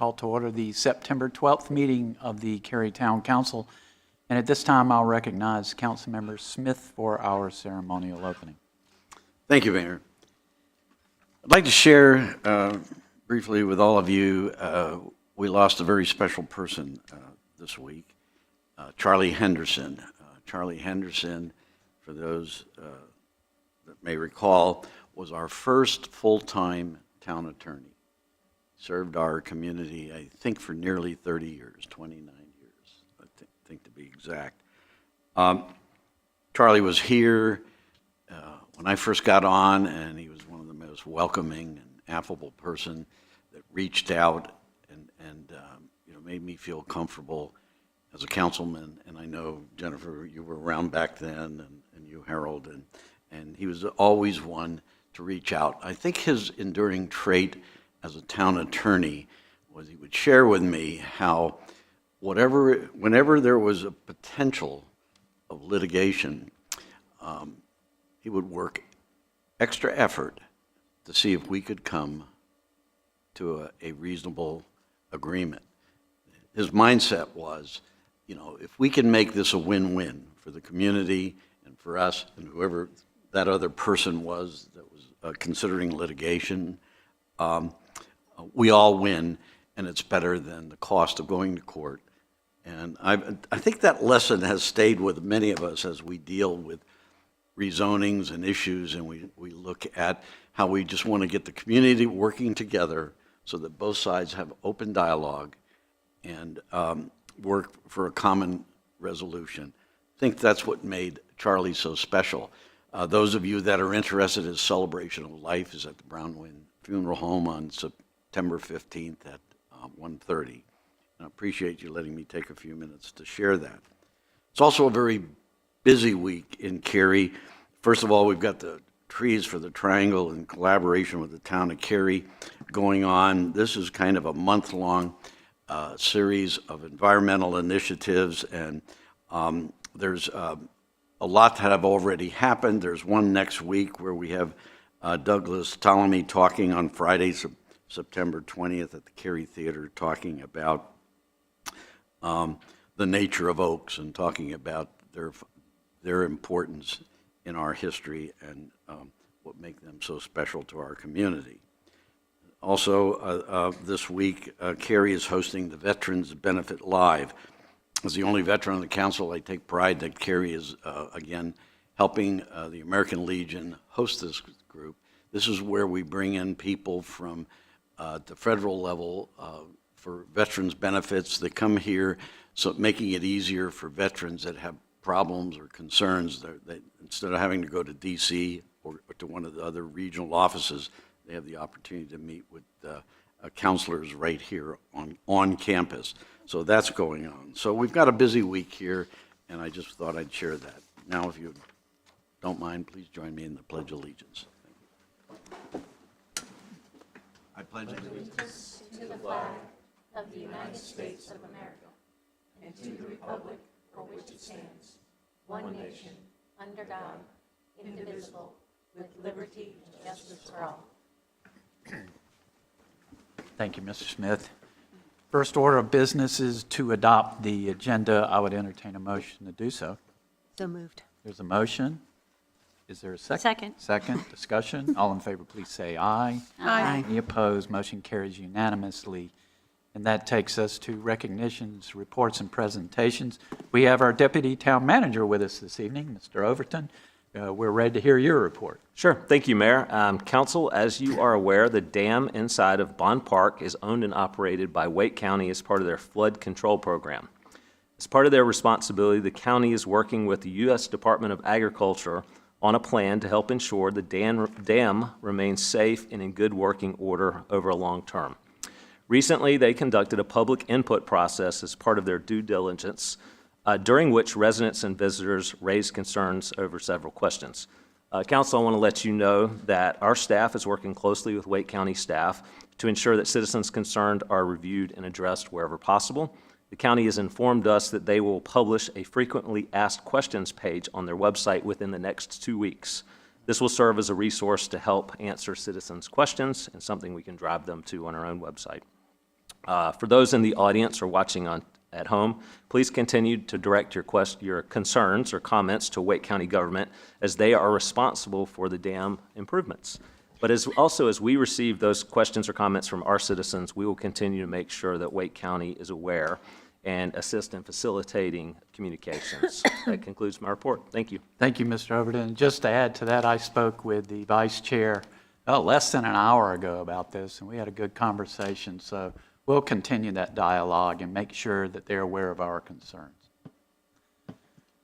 call to order the September 12th meeting of the Cary Town Council. And at this time, I'll recognize Councilmember Smith for our ceremonial opening. Thank you, Mayor. I'd like to share briefly with all of you, we lost a very special person this week, Charlie Henderson. Charlie Henderson, for those that may recall, was our first full-time town attorney. Served our community, I think, for nearly 30 years, 29 years, I think to be exact. Charlie was here when I first got on, and he was one of the most welcoming and affable person that reached out and made me feel comfortable as a councilman. And I know, Jennifer, you were around back then, and you, Harold, and he was always one to reach out. I think his enduring trait as a town attorney was he would share with me how whenever there was a potential of litigation, he would work extra effort to see if we could come to a reasonable agreement. His mindset was, if we can make this a win-win for the community and for us and whoever that other person was that was considering litigation, we all win, and it's better than the cost of going to court. And I think that lesson has stayed with many of us as we deal with rezonings and issues, and we look at how we just want to get the community working together so that both sides have open dialogue and work for a common resolution. I think that's what made Charlie so special. Those of you that are interested, his celebration of life is at the Brownwind Funeral Home on September 15th at 1:30. And I appreciate you letting me take a few minutes to share that. It's also a very busy week in Cary. First of all, we've got the Trees for the Triangle in collaboration with the town of Cary going on. This is kind of a month-long series of environmental initiatives, and there's a lot that have already happened. There's one next week where we have Douglas Ptolemy talking on Friday, September 20th at the Cary Theater, talking about the nature of oaks and talking about their importance in our history and what make them so special to our community. Also, this week, Cary is hosting the Veterans Benefit Live. As the only veteran on the council, I take pride that Cary is, again, helping the American Legion host this group. This is where we bring in people from the federal level for veterans benefits that come here, so making it easier for veterans that have problems or concerns that instead of having to go to DC or to one of the other regional offices, they have the opportunity to meet with counselors right here on campus. So that's going on. So we've got a busy week here, and I just thought I'd share that. Now, if you don't mind, please join me in the Pledge of Allegiance. Thank you. I pledge allegiance to the flag of the United States of America and to the republic for which it stands, one nation, under God, indivisible, with liberty and justice for all. Thank you, Mr. Smith. First order of business is to adopt the agenda. I would entertain a motion to do so. So moved. There's a motion. Is there a second? Second. Second. Discussion. All in favor, please say aye. Aye. Any opposed? Motion carries unanimously. And that takes us to recognitions, reports, and presentations. We have our Deputy Town Manager with us this evening, Mr. Overton. We're ready to hear your report. Sure. Thank you, Mayor. Council, as you are aware, the dam inside of Bond Park is owned and operated by Wake County as part of their flood control program. As part of their responsibility, the county is working with the U.S. Department of Agriculture on a plan to help ensure the dam remains safe and in good working order over a long term. Recently, they conducted a public input process as part of their due diligence, during which residents and visitors raised concerns over several questions. Council, I want to let you know that our staff is working closely with Wake County staff to ensure that citizens concerned are reviewed and addressed wherever possible. The county has informed us that they will publish a frequently asked questions page on their website within the next 2 weeks. This will serve as a resource to help answer citizens' questions and something we can drive them to on our own website. For those in the audience or watching at home, please continue to direct your concerns or comments to Wake County government, as they are responsible for the dam improvements. But as we receive those questions or comments from our citizens, we will continue to make sure that Wake County is aware and assist in facilitating communications. That concludes my report. Thank you. Thank you, Mr. Overton. Just to add to that, I spoke with the vice chair less than an hour ago about this, and we had a good conversation. So we'll continue that dialogue and make sure that they're aware of our concerns.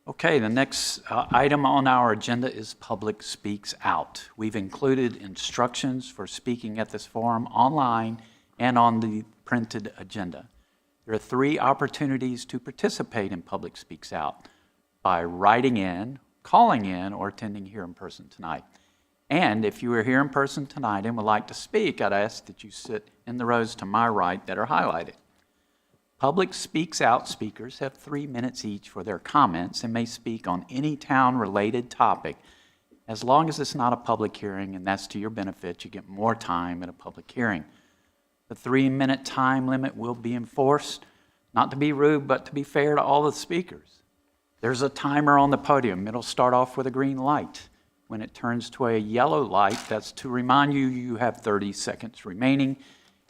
Okay, the next item on our agenda is Public Speaks Out. We've included instructions for speaking at this forum online and on the printed agenda. There are 3 opportunities to participate in Public Speaks Out: by writing in, calling in, or attending here in person tonight. And if you are here in person tonight and would like to speak, I'd ask that you sit in the rows to my right that are highlighted. Public Speaks Out speakers have 3 minutes each for their comments and may speak on any town-related topic, as long as it's not a public hearing, and that's to your benefit. You get more time at a public hearing. The 3-minute time limit will be enforced, not to be rude, but to be fair to all the speakers. There's a timer on the podium. It'll start off with a green light. When it turns to a yellow light, that's to remind you you have 30 seconds remaining.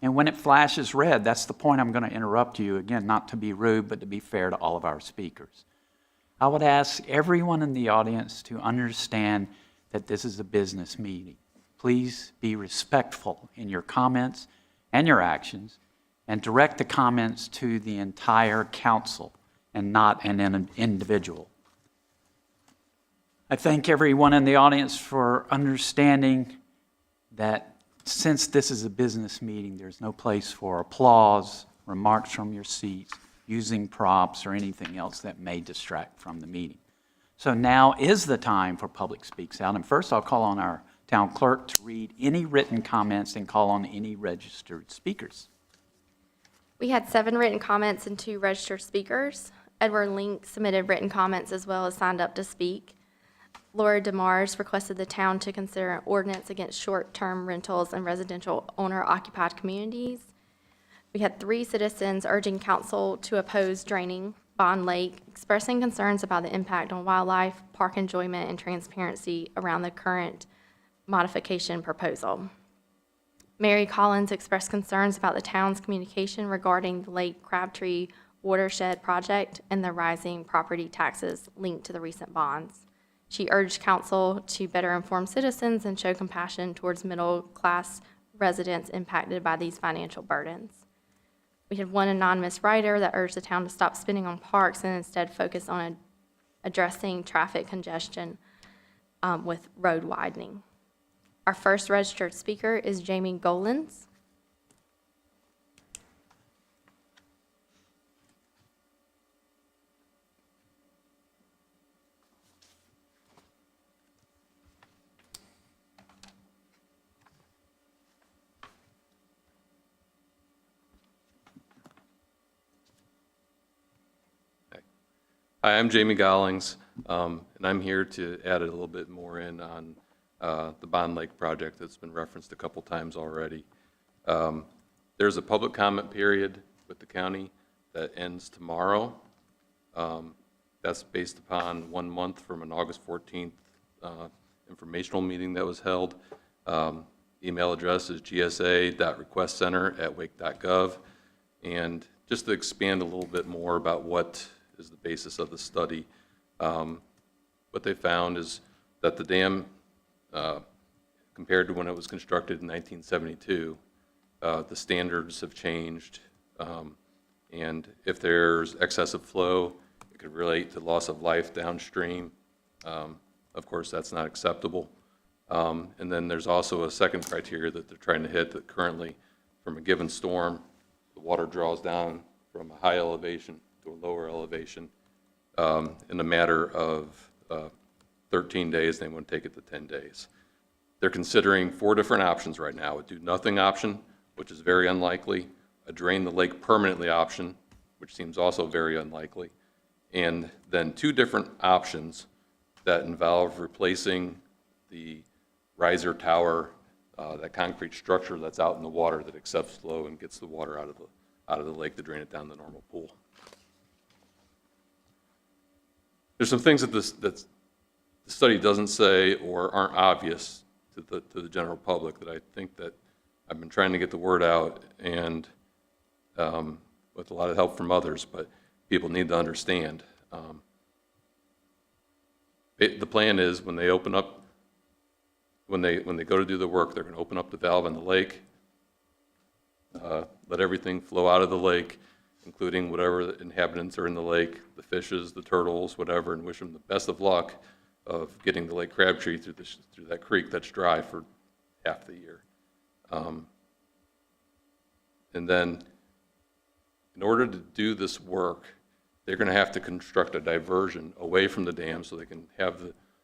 And when it flashes red, that's the point I'm going to interrupt you. Again, not to be rude, but to be fair to all of our speakers. I would ask everyone in the audience to understand that this is a business meeting. Please be respectful in your comments and your actions, and direct the comments to the entire council and not an individual. I thank everyone in the audience for understanding that since this is a business meeting, there's no place for applause, remarks from your seats, using props, or anything else that may distract from the meeting. So now is the time for Public Speaks Out. And first, I'll call on our town clerk to read any written comments and call on any registered speakers. We had 7 written comments and 2 registered speakers. Edward Link submitted written comments as well as signed up to speak. Laura DeMars requested the town to consider an ordinance against short-term rentals and residential owner-occupied communities. We had 3 citizens urging council to oppose draining Bond Lake, expressing concerns about the impact on wildlife, park enjoyment, and transparency around the current modification proposal. Mary Collins expressed concerns about the town's communication regarding the Lake Crabtree watershed project and the rising property taxes linked to the recent bonds. She urged council to better inform citizens and show compassion towards middle-class residents impacted by these financial burdens. We had 1 anonymous writer that urged the town to stop spending on parks and instead focus on addressing traffic congestion with road widening. Our first registered speaker is Jamie Golens. Hi, I'm Jamie Gollings, and I'm here to add a little bit more in on the Bond Lake project that's been referenced a couple times already. There's a public comment period with the county that ends tomorrow. That's based upon 1 month from an August 14th informational meeting that was held. Email address is gsa.requestcenter@wake.gov. And just to expand a little bit more about what is the basis of the study, what they found is that the dam, compared to when it was constructed in 1972, the standards have changed, and if there's excessive flow, it could relate to loss of life downstream. Of course, that's not acceptable. And then there's also a second criteria that they're trying to hit, that currently, from a given storm, the water draws down from a high elevation to a lower elevation in a matter of 13 days. They want to take it to 10 days. They're considering 4 different options right now: a do-nothing option, which is very unlikely; a drain the lake permanently option, which seems also very unlikely; and then 2 different options that involve replacing the riser tower, that concrete structure that's out in the water that accepts flow and gets the water out out of the lake to drain it down the normal pool. There's some things that the study doesn't say or aren't obvious to the general public that I think that I've been trying to get the word out, and with a lot of help from others, but people need to understand. The plan is when they open up, when they go to do the work, they're going to open up the valve in the lake, let everything flow out of the lake, including whatever the inhabitants are in the lake, the fishes, the turtles, whatever, and wish them the best of luck of getting the Lake Crabtree through that creek that's dry for half the year. And then, in order to do this work, they're going to have to construct a diversion away from the dam so they can have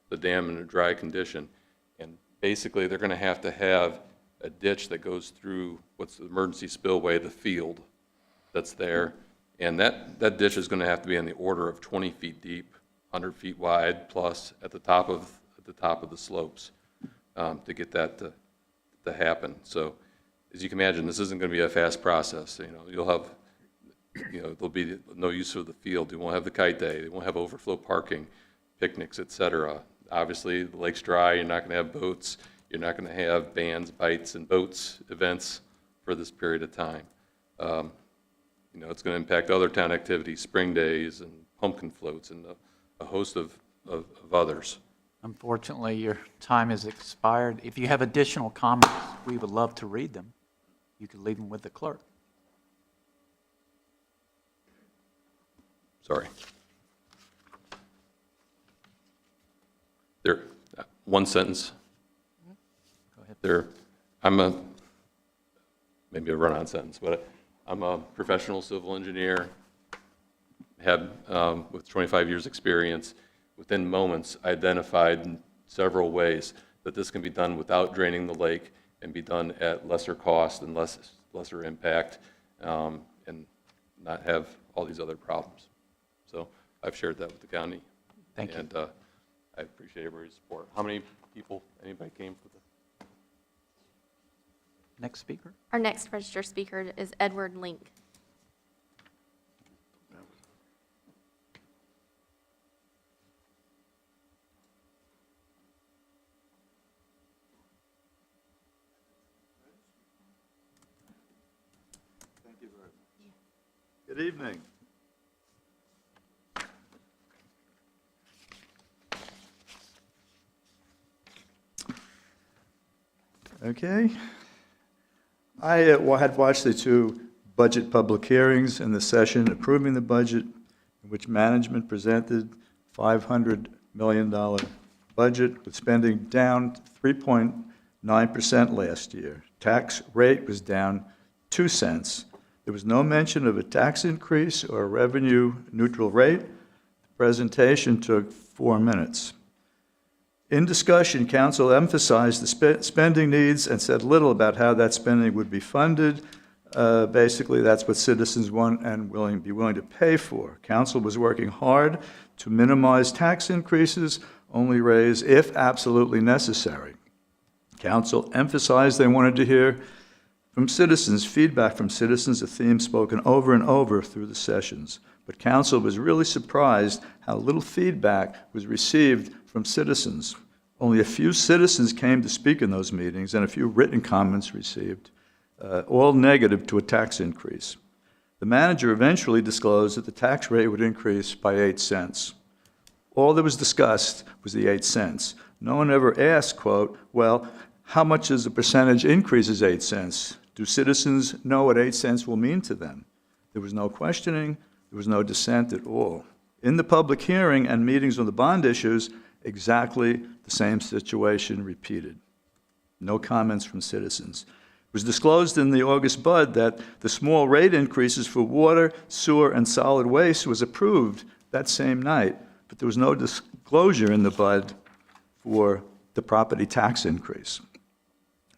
the dam in a dry condition. And basically, they're going to have a ditch that goes through what's the emergency spillway, the field that's there. And that ditch is going to have to be on the order of 20 feet deep, 100 feet wide, plus at the top of the slopes to get that to happen. So, as you can imagine, this isn't going to be a fast process. You'll have, there'll be no use of the field. You won't have the kite day. They won't have overflow parking, picnics, etc. Obviously, the lake's dry. You're not going to have boats. You're not going to have bands, bites, and boats events for this period of time. It's going to impact other town activities, spring days, and pumpkin floats, and a host of others. Unfortunately, your time has expired. If you have additional comments, we would love to read them. You could leave them with the clerk. Sorry. There, one sentence. Go ahead. Maybe a run-on sentence, but I'm a professional civil engineer, with 25 years experience. Within moments, identified in several ways that this can be done without draining the lake and be done at lesser cost and lesser impact, and not have all these other problems. So I've shared that with the county. Thank you. And I appreciate everybody's support. How many people, anybody came for the? Next speaker. Our next registered speaker is Edward Link. Thank you very much. Good evening. Okay. I had watched the two budget public hearings and the session approving the budget, in which management presented $500 million budget with spending down 3.9% last year. Tax rate was down 2 cents. There was no mention of a tax increase or a revenue neutral rate. The presentation took 4 minutes. In discussion, council emphasized the spending needs and said little about how that spending would be funded. Basically, that's what citizens want and be willing to pay for. Council was working hard to minimize tax increases, only raise if absolutely necessary. Council emphasized they wanted to hear from citizens, feedback from citizens, a theme spoken over and over through the sessions. But council was really surprised how little feedback was received from citizens. Only a few citizens came to speak in those meetings and a few written comments received, all negative to a tax increase. The manager eventually disclosed that the tax rate would increase by 8 cents. All that was discussed was the 8 cents. No one ever asked, quote, well, how much is the percentage increase is 8 cents? Do citizens know what 8 cents will mean to them? There was no questioning. There was no dissent at all. In the public hearing and meetings on the bond issues, exactly the same situation repeated. No comments from citizens. It was disclosed in the August bud that the small rate increases for water, sewer, and solid waste was approved that same night, but there was no disclosure in the bud for the property tax increase.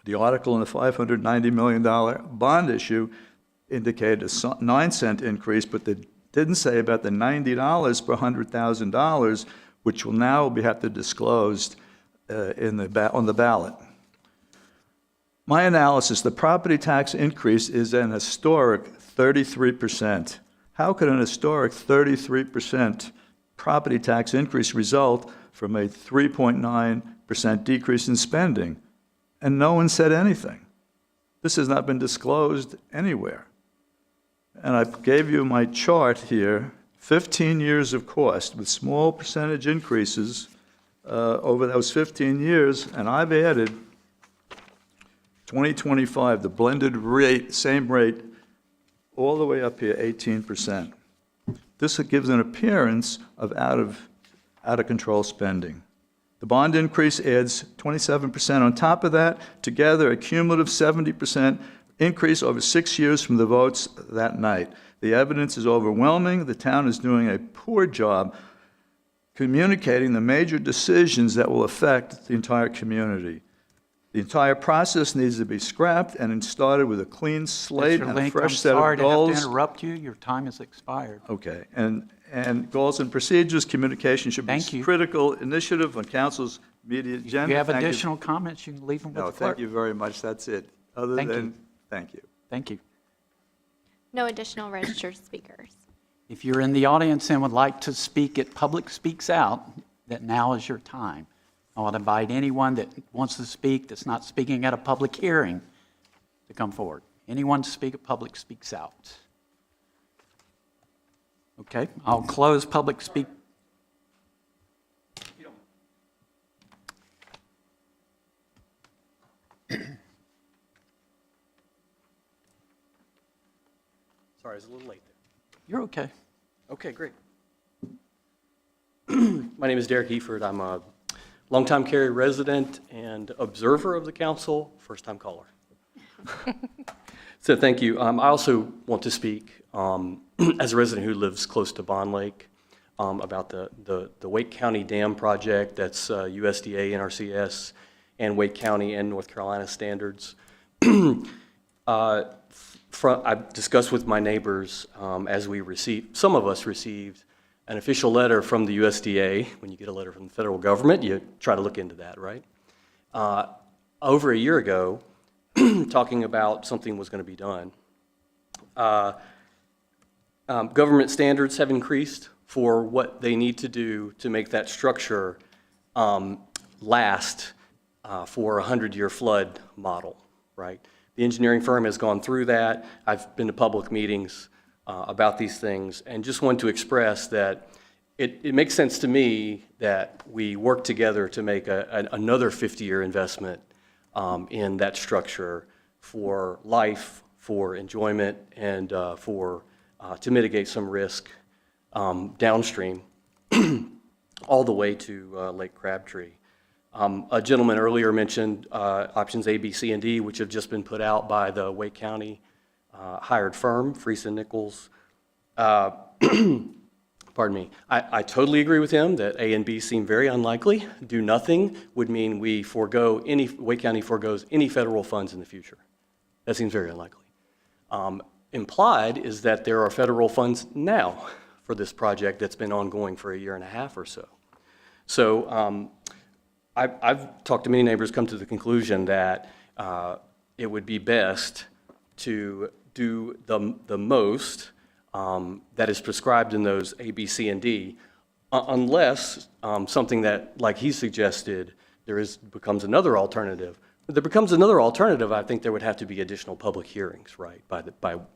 The article in the $590 million bond issue indicated a 9 cent increase, but they didn't say about the $90 per $100,000, which will now have to disclosed on the ballot. My analysis, the property tax increase is an historic 33%. How could an historic 33% property tax increase result from a 3.9% decrease in spending? And no one said anything. This has not been disclosed anywhere. And I gave you my chart here, 15 years of cost with small percentage increases over those 15 years, and I've added 2025, the blended rate, same rate, all the way up here, 18%. This gives an appearance of out of control spending. The bond increase adds 27% on top of that, together a cumulative 70% increase over 6 years from the votes that night. The evidence is overwhelming. The town is doing a poor job communicating the major decisions that will affect the entire community. The entire process needs to be scrapped and started with a clean slate Mr. and a Link, I'm fresh set sorry of to have to goals. interrupt you. Your time has expired. Okay, and goals and procedures, communication should be Thank you. critical initiative on council's immediate agenda. If you have Thank additional comments, you can leave them with No, the clerk. thank you very much, that's it. Other Thank you. than, thank you. Thank you. No additional registered speakers. If you're in the audience and would like to speak at Public Speaks Out, that now is your time. I want to invite anyone that wants to speak that's not speaking at a public hearing to come forward. Anyone to speak at Public Speaks Out? Okay, I'll close Public Speak. Sorry, I was a little late there. You're okay. Okay, great. My name is Derek Eford. I'm a longtime Cary resident and observer of the council, first-time caller. So thank you. I also want to speak as a resident who lives close to Bond Lake about the Wake County Dam project. That's USDA, NRCS, and Wake County and North Carolina standards. I've discussed with my neighbors as we received, some of us received an official letter from the USDA. When you get a letter from the federal government, you try to look into that, right? Over a year ago, talking about something was going to be done. Government standards have increased for what they need to do to make that structure last for a 100-year flood model, right? The engineering firm has gone through that. I've been to public meetings about these things and just want to express that it makes sense to me that we work together to make another 50-year investment in that structure for life, for enjoyment, and to mitigate some risk downstream all the way to Lake Crabtree. A gentleman earlier mentioned options A, B, C, and D, which have just been put out by the Wake County hired firm, Friesen Nichols. Pardon me. I totally agree with him that A and B seem very unlikely. Do nothing would mean Wake County forgoes any federal funds in the future. That seems very unlikely. Implied is that there are federal funds now for this project that's been ongoing for a year and a half or so. So I've talked to many neighbors, come to the conclusion that it would be best to do the most that is prescribed in those A, B, C, and D, unless something that, like he suggested, becomes another alternative. If there becomes another alternative, I think there would have to be additional public hearings, right,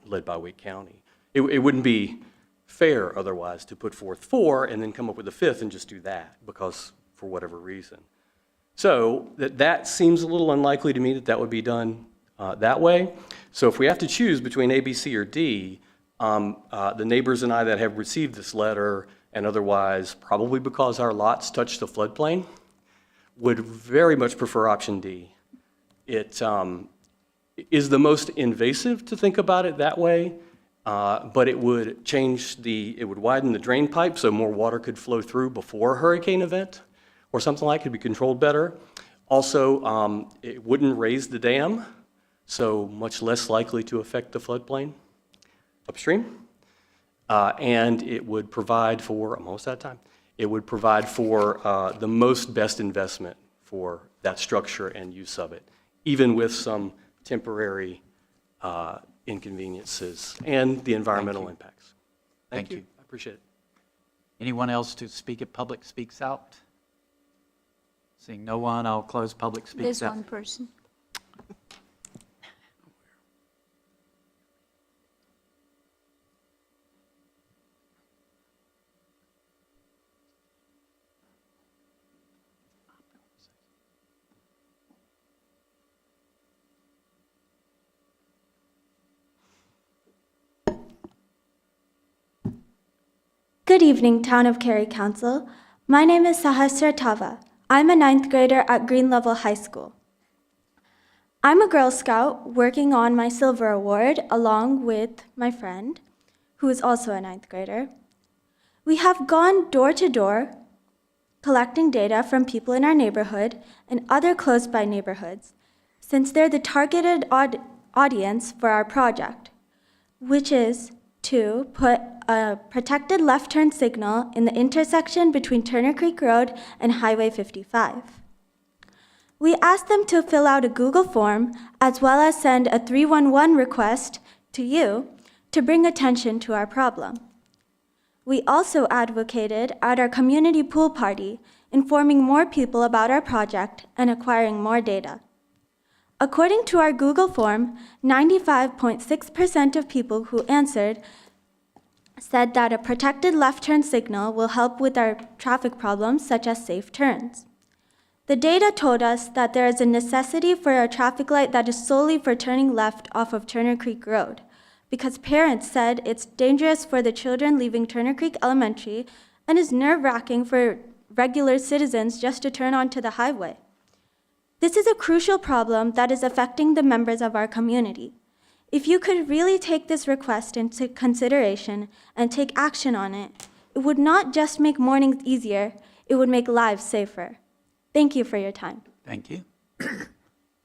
led by Wake County. It wouldn't be fair otherwise to put forth 4 and then come up with a 5th and just do that because for whatever reason. So that seems a little unlikely to me that would be done that way. So if we have to choose between A, B, C, or D, the neighbors and I that have received this letter and otherwise, probably because our lots touch the floodplain, would very much prefer option D. It is the most invasive to think about it that way, but it would it would widen the drain pipe so more water could flow through before a hurricane event or something like it could be controlled better. Also, it wouldn't raise the dam, so much less likely to affect the floodplain upstream. And it would provide for, I'm almost out of time, it would provide for the best investment for that structure and use of it even with some temporary inconveniences and the environmental impacts. Thank you. I appreciate it. Anyone else to speak at Public Speaks Out? Seeing no one, I'll close Public Speaks There's Out. one person. Good evening, Town of Cary Council. My name is Sahasra Tava. I'm a ninth grader at Green Level High School. I'm a Girl Scout working on my Silver Award along with my friend, who is also a ninth grader. We have gone door to door collecting data from people in our neighborhood and other close-by neighborhoods, since they're the targeted audience for our project, which is to put a protected left turn signal in the intersection between Turner Creek Road and Highway 55. We asked them to fill out a Google form as well as send a 311 request to you to bring attention to our problem. We also advocated at our community pool party, informing more people about our project and acquiring more data. According to our Google form, 95.6% of people who answered said that a protected left turn signal will help with our traffic problems such as safe turns. The data told us that there is a necessity for a traffic light that is solely for turning left off of Turner Creek Road, because parents said it's dangerous for the children leaving Turner Creek Elementary and is nerve-wracking for regular citizens just to turn onto the highway. This is a crucial problem that is affecting the members of our community. If you could really take this request into consideration and take action on it, it would not just make mornings easier, it would make lives safer. Thank you for your time. Thank you.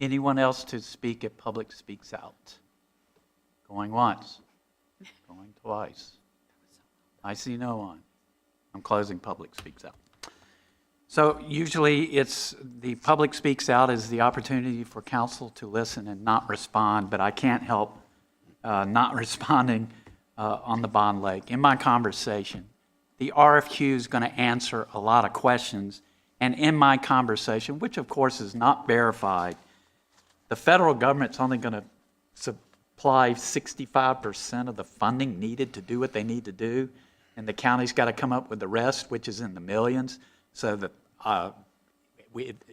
Anyone else to speak at Public Speaks Out? Going once, going twice. I see no one. I'm closing Public Speaks Out. So usually it's the Public Speaks Out is the opportunity for council to listen and not respond, but I can't help not responding on the Bond Lake. In my conversation, the RFQ is going to answer a lot of questions, and in my conversation, which of course is not verified, the federal government's only going to supply 65% of the funding needed to do what they need to do, and the county's got to come up with the rest, which is in the millions. So that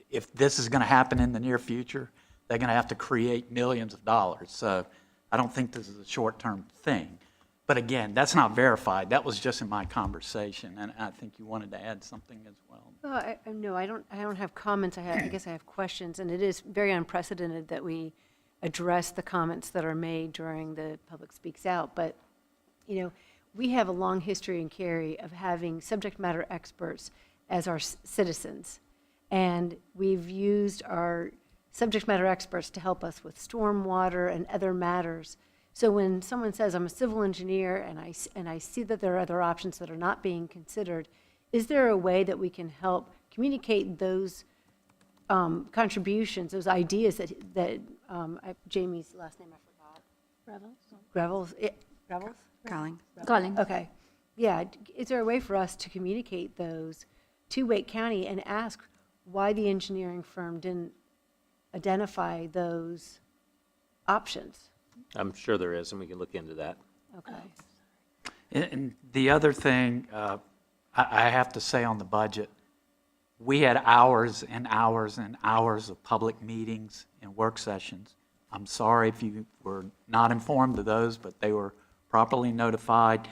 if this is going to happen in the near future, they're going to have to create millions of dollars. So I don't think this is a short-term thing. But again, that's not verified. That was just in my conversation, and I think you wanted to add something as well. No, I don't have comments. I guess I have questions, and it is very unprecedented that we address the comments that are made during the Public Speaks Out. But, you know, we have a long history in Cary of having subject matter experts as our citizens. And we've used our subject matter experts to help us with stormwater and other matters. So when someone says, I'm a civil engineer and I see that there are other options that are not being considered, is there a way that we can help communicate those contributions, those ideas that Jamie's last name I forgot. Grevels? Grevels? Calling. Okay. Yeah. Is there a way for us to communicate those to Wake County and ask why the engineering firm didn't identify those options? I'm sure there is, and we can look into that. Okay. And the other thing I have to say on the budget, we had hours and hours and hours of public meetings and work sessions. I'm sorry if you were not informed of those, but they were properly notified.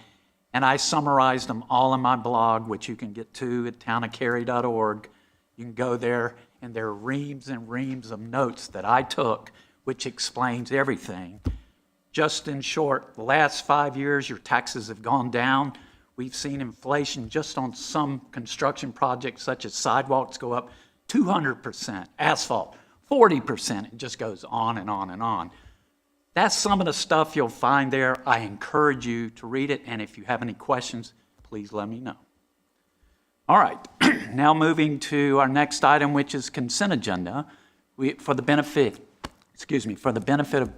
And I summarized them all in my blog, which you can get to at townofcary.org. You can go there, and there are reams and reams of notes that I took, which explains everything. Just in short, the last 5 years, your taxes have gone down. We've seen inflation just on some construction projects, such as sidewalks, go up 200%, asphalt 40%. It just goes on and on and on. That's some of the stuff you'll find there. I encourage you to read it, and if you have any questions, please let me know. All right, now moving to our next item, which is consent agenda. For the benefit for the benefit of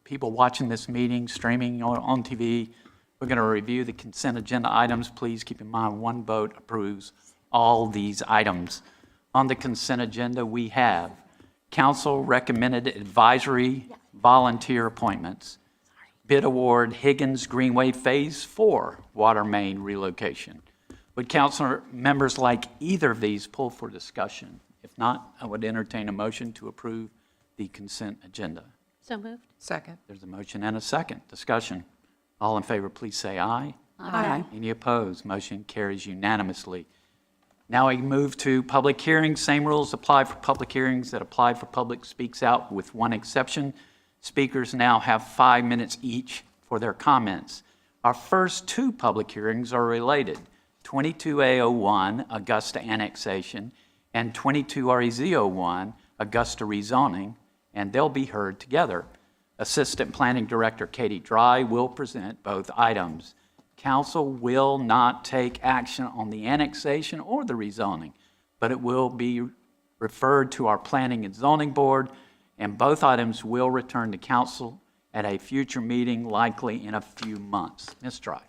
people watching this meeting, streaming on TV, we're going to review the consent agenda items. Please keep in mind, one vote approves all these items. On the consent agenda, we have council recommended advisory volunteer appointments, bid award Higgins Greenway Phase 4 water main relocation. Would council members like either of these pull for discussion? If not, I would entertain a motion to approve the consent agenda. So moved. Second. There's a motion and a second. Discussion. All in favor, please say aye. Aye. Any opposed? Motion carries unanimously. Now we move to public hearings. Same rules apply for public hearings that apply for public speaks out, with one exception. Speakers now have 5 minutes each for their comments. Our first two public hearings are related: 22A01, Augusta annexation, and 22REZ01, Augusta rezoning, and they'll be heard together. Assistant Planning Director Katie Dry will present both items. Council will not take action on the annexation or the rezoning, but it will be referred to our Planning and Zoning Board, and both items will return to council at a future meeting, likely in a few months. Ms. Dry.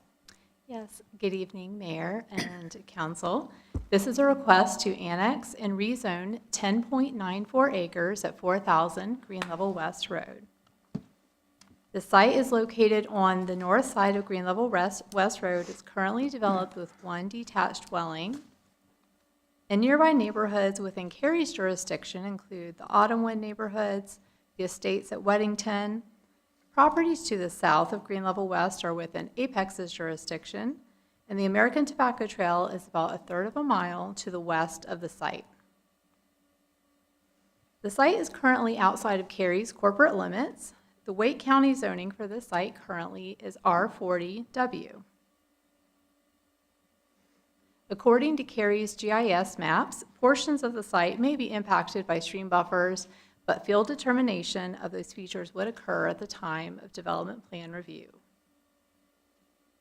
Yes, good evening, Mayor and Council. This is a request to annex and rezone 10.94 acres at 4,000 Green Level West Road. The site is located on the north side of Green Level West Road. It's currently developed with one detached dwelling. And nearby neighborhoods within Cary's jurisdiction include the Autumnwood neighborhoods, the estates at Weddington. Properties to the south of Green Level West are within Apex's jurisdiction, and the American Tobacco Trail is about a third of a mile to the west of the site. The site is currently outside of Cary's corporate limits. The Wake County zoning for this site currently is R40W. According to Cary's GIS maps, portions of the site may be impacted by stream buffers, but field determination of those features would occur at the time of development plan review.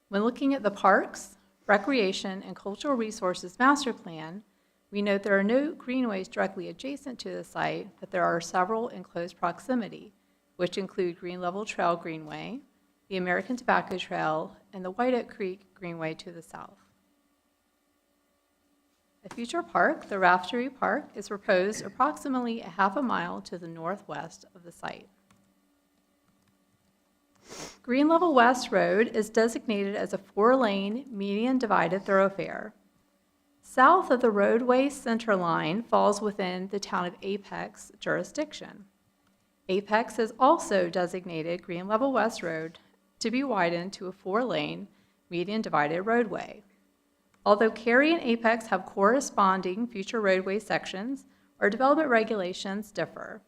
When looking at the Parks, Recreation, and Cultural Resources Master Plan, we note there are no greenways directly adjacent to the site, but there are several in close proximity, which include Green Level Trail Greenway, the American Tobacco Trail, and the White Oak Creek Greenway to the south. A future park, the Raftery Park, is proposed approximately a half a mile to the northwest of the site. Green Level West Road is designated as a 4-lane median divided thoroughfare. South of the roadway center line falls within the town of Apex jurisdiction. Apex has also designated Green Level West Road to be widened to a 4-lane median divided roadway. Although Cary and Apex have corresponding future roadway sections, our development regulations differ.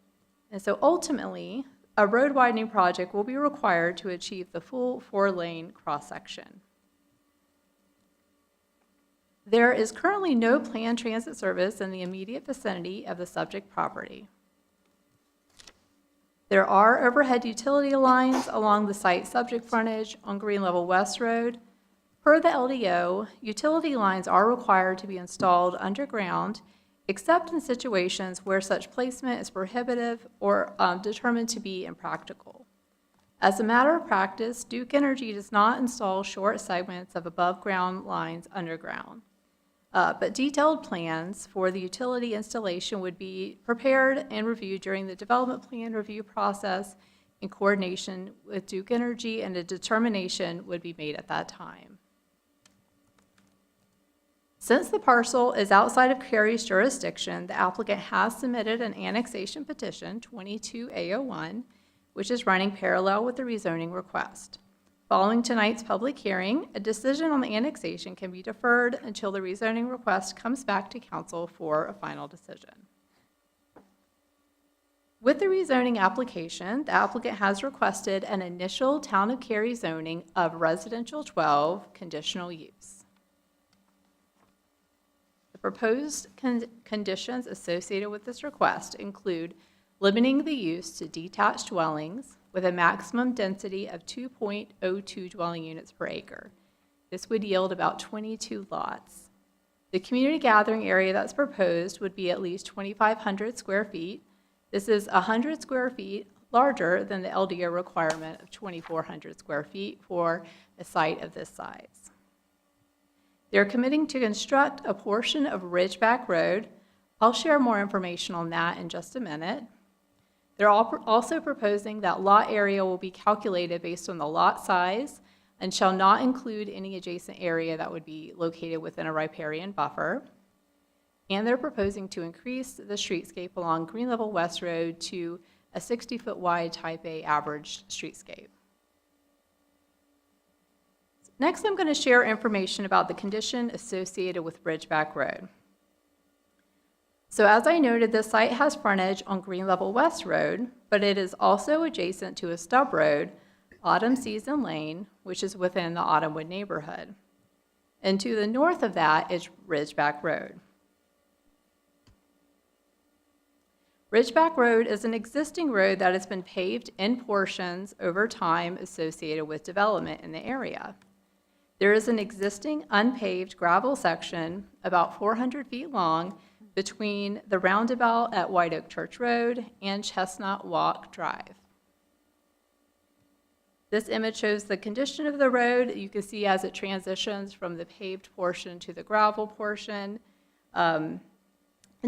And so ultimately, a road widening project will be required to achieve the full 4-lane cross-section. There is currently no planned transit service in the immediate vicinity of the subject property. There are overhead utility lines along the site subject frontage on Green Level West Road. Per the LDO, utility lines are required to be installed underground, except in situations where such placement is prohibitive or determined to be impractical. As a matter of practice, Duke Energy does not install short segments of above-ground lines underground. But detailed plans for the utility installation would be prepared and reviewed during the development plan review process in coordination with Duke Energy, and a determination would be made at that time. Since the parcel is outside of Cary's jurisdiction, the applicant has submitted an annexation petition, 22A01, which is running parallel with the rezoning request. Following tonight's public hearing, a decision on the annexation can be deferred until the rezoning request comes back to council for a final decision. With the rezoning application, the applicant has requested an initial Town of Cary zoning of residential 12 conditional use. The proposed conditions associated with this request include limiting the use to detached dwellings with a maximum density of 2.02 dwelling units per acre. This would yield about 22 lots. The community gathering area that's proposed would be at least 2,500 square feet. This is 100 square feet larger than the LDO requirement of 2,400 square feet for a site of this size. They're committing to construct a portion of Ridgeback Road. I'll share more information on that in just a minute. They're also proposing that lot area will be calculated based on the lot size and shall not include any adjacent area that would be located within a riparian buffer. And they're proposing to increase the streetscape along Green Level West Road to a 60-foot wide Type A average streetscape. Next, I'm going to share information about the condition associated with Ridgeback Road. So as I noted, this site has frontage on Green Level West Road, but it is also adjacent to a stub road, Autumn Season Lane, which is within the Autumnwood neighborhood. And to the north of that is Ridgeback Road. Ridgeback Road is an existing road that has been paved in portions over time associated with development in the area. There is an existing unpaved gravel section about 400 feet long between the roundabout at White Oak Church Road and Chestnut Walk Drive. This image shows the condition of the road. You can see as it transitions from the paved portion to the gravel portion. And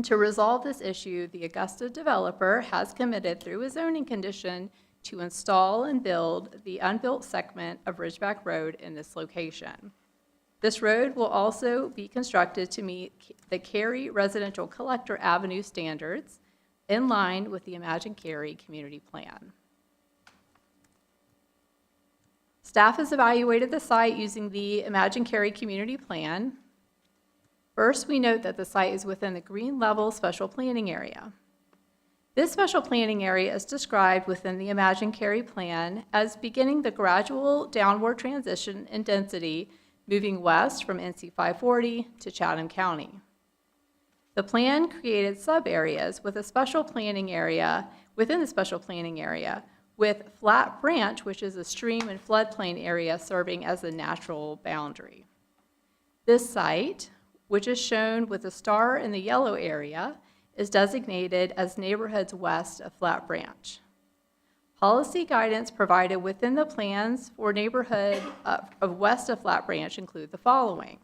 to resolve this issue, the Augusta developer has committed through a zoning condition to install and build the unbuilt segment of Ridgeback Road in this location. This road will also be constructed to meet the Cary Residential Collector Avenue standards in line with the Imagine Cary Community Plan. Staff has evaluated the site using the Imagine Cary Community Plan. First, we note that the site is within the Green Level Special Planning Area. This special planning area is described within the Imagine Cary Plan as beginning the gradual downward transition in density moving west from NC 540 to Chatham County. The plan created sub-areas with a special planning area within the special planning area with Flat Branch, which is a stream and floodplain area serving as a natural boundary. This site, which is shown with a star in the yellow area, is designated as neighborhoods west of Flat Branch. Policy guidance provided within the plans for neighborhood of west of Flat Branch include the following.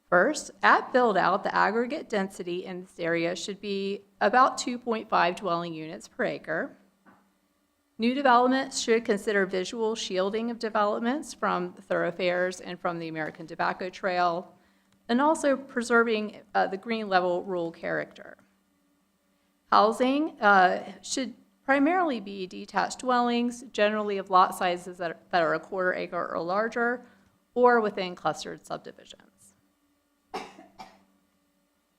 First, at build-out, the aggregate density in this area should be about 2.5 dwelling units per acre. New developments should consider visual shielding of developments from thoroughfares and from the American Tobacco Trail, and also preserving the green level rural character. Housing should primarily be detached dwellings, generally of lot sizes that are a quarter acre or larger, or within clustered subdivisions.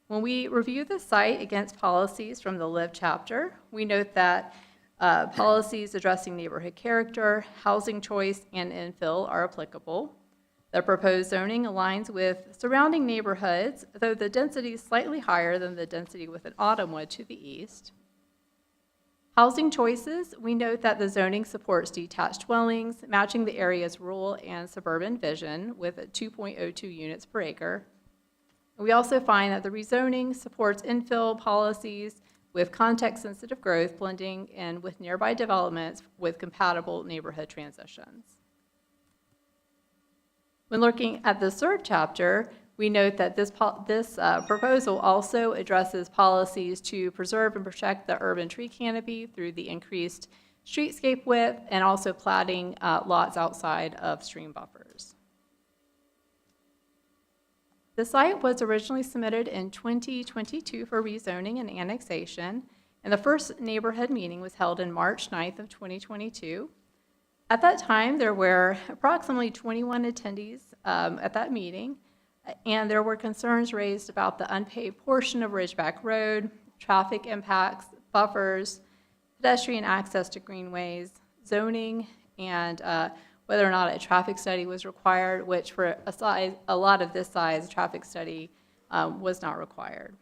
When we review the site against policies from the LIVE chapter, we note that policies addressing neighborhood character, housing choice, and infill are applicable. The proposed zoning aligns with surrounding neighborhoods, though the density is slightly higher than the density within Autumnwood to the east. Housing choices, we note that the zoning supports detached dwellings, matching the area's rural and suburban vision with 2.02 units per acre. We also find that the rezoning supports infill policies with context-sensitive growth blending in with nearby developments with compatible neighborhood transitions. When looking at the third chapter, we note that this proposal also addresses policies to preserve and protect the urban tree canopy through the increased streetscape width and also platting lots outside of stream buffers. The site was originally submitted in 2022 for rezoning and annexation, and the first neighborhood meeting was held in March 9th of 2022. At that time, there were approximately 21 attendees at that meeting, and there were concerns raised about the unpaved portion of Ridgeback Road, traffic impacts, buffers, pedestrian access to greenways, zoning, and whether or not a traffic study was required, which for a lot of this size, a traffic study was not required.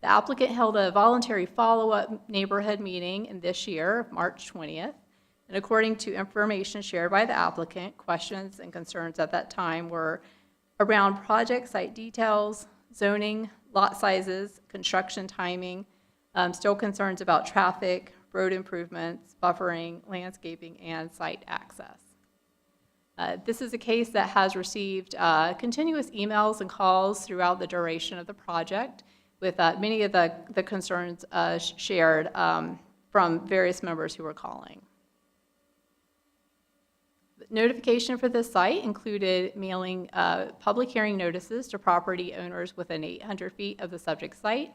The applicant held a voluntary follow-up neighborhood meeting in this year, March 20th, and according to information shared by the applicant, questions and concerns at that time were around project site details, zoning, lot sizes, construction timing, still concerns about traffic, road improvements, buffering, landscaping, and site access. This is a case that has received continuous emails and calls throughout the duration of the project, with many of the concerns shared from various members who were calling. Notification for this site included mailing public hearing notices to property owners within 800 feet of the subject site.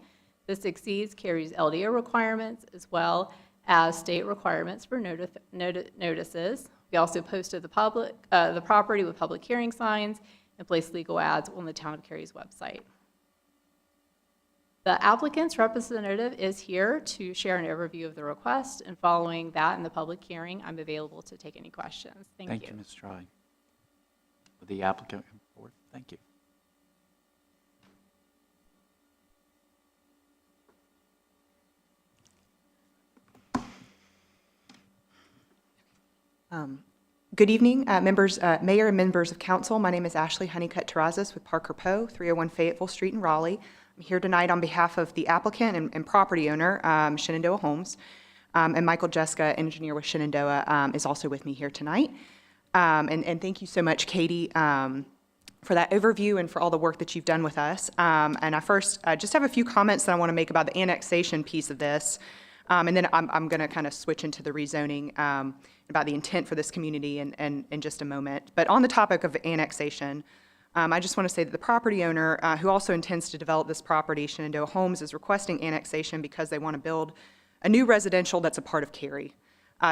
This exceeds Cary's LDO requirements as well as state requirements for notices. We also posted the property with public hearing signs and placed legal ads on the Town of Cary's website. The applicant's representative is here to share an overview of the request, and following that in the public hearing, I'm available to take any questions. Thank you. Thank you, Ms. Troy. Will the applicant come forward? Thank you. Good evening, Mayor and members of council. My name is Ashley Honeycutt-Terrazas with Parker Poe, 301 Fayetteville Street in Raleigh. I'm here tonight on behalf of the applicant and property owner, Shenandoah Homes, and Michael Jeska, engineer with Shenandoah, is also with me here tonight. And thank you so much, Katie, for that overview and for all the work that you've done with us. And I first just have a few comments that I want to make about the annexation piece of this. And then I'm going to kind of switch into the rezoning about the intent for this community in just a moment. But on the topic of annexation, I just want to say that the property owner, who also intends to develop this property, Shenandoah Homes, is requesting annexation because they want to build a new residential that's a part of Cary.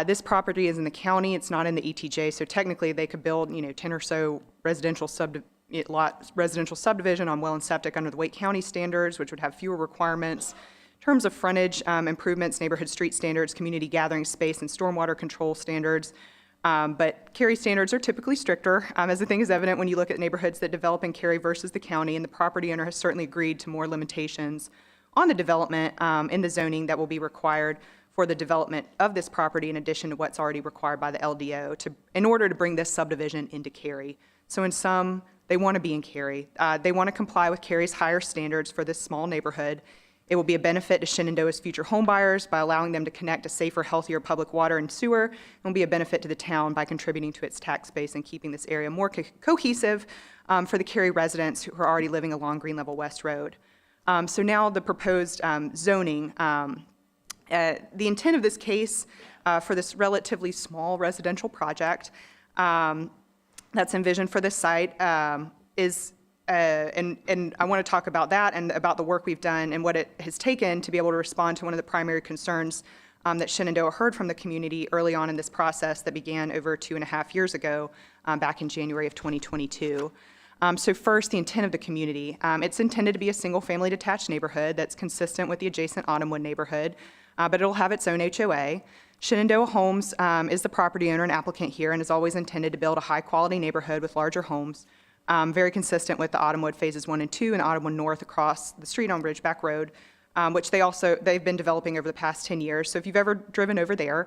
This property is in the county. It's not in the ETJ, so technically they could build, 10 or so residential subdivision on well and septic under the Wake County standards, which would have fewer requirements in terms of frontage improvements, neighborhood street standards, community gathering space, and stormwater control standards. But Cary standards are typically stricter, as the thing is evident when you look at neighborhoods that develop in Cary versus the county, and the property owner has certainly agreed to more limitations on the development in the zoning that will be required for the development of this property in addition to what's already required by the LDO in order to bring this subdivision into Cary. So in sum, they want to be in Cary. They want to comply with Cary's higher standards for this small neighborhood. It will be a benefit to Shenandoah's future homebuyers by allowing them to connect to safer, healthier public water and sewer. It will be a benefit to the town by contributing to its tax base and keeping this area more cohesive for the Cary residents who are already living along Green Level West Road. So now the proposed zoning. The intent of this case for this relatively small residential project that's envisioned for this site is and I want to talk about that and about the work we've done and what it has taken to be able to respond to one of the primary concerns that Shenandoah heard from the community early on in this process that began over 2.5 years ago, back in January of 2022. So first, the intent of the community. It's intended to be a single-family detached neighborhood that's consistent with the adjacent Autumnwood neighborhood, but it'll have its own HOA. Shenandoah Homes is the property owner and applicant here and is always intended to build a high-quality neighborhood with larger homes. Very consistent with the Autumnwood Phases 1 and 2 and Autumnwood North across the street on Ridgeback Road, which they've been developing over the past 10 years. So if you've ever driven over there,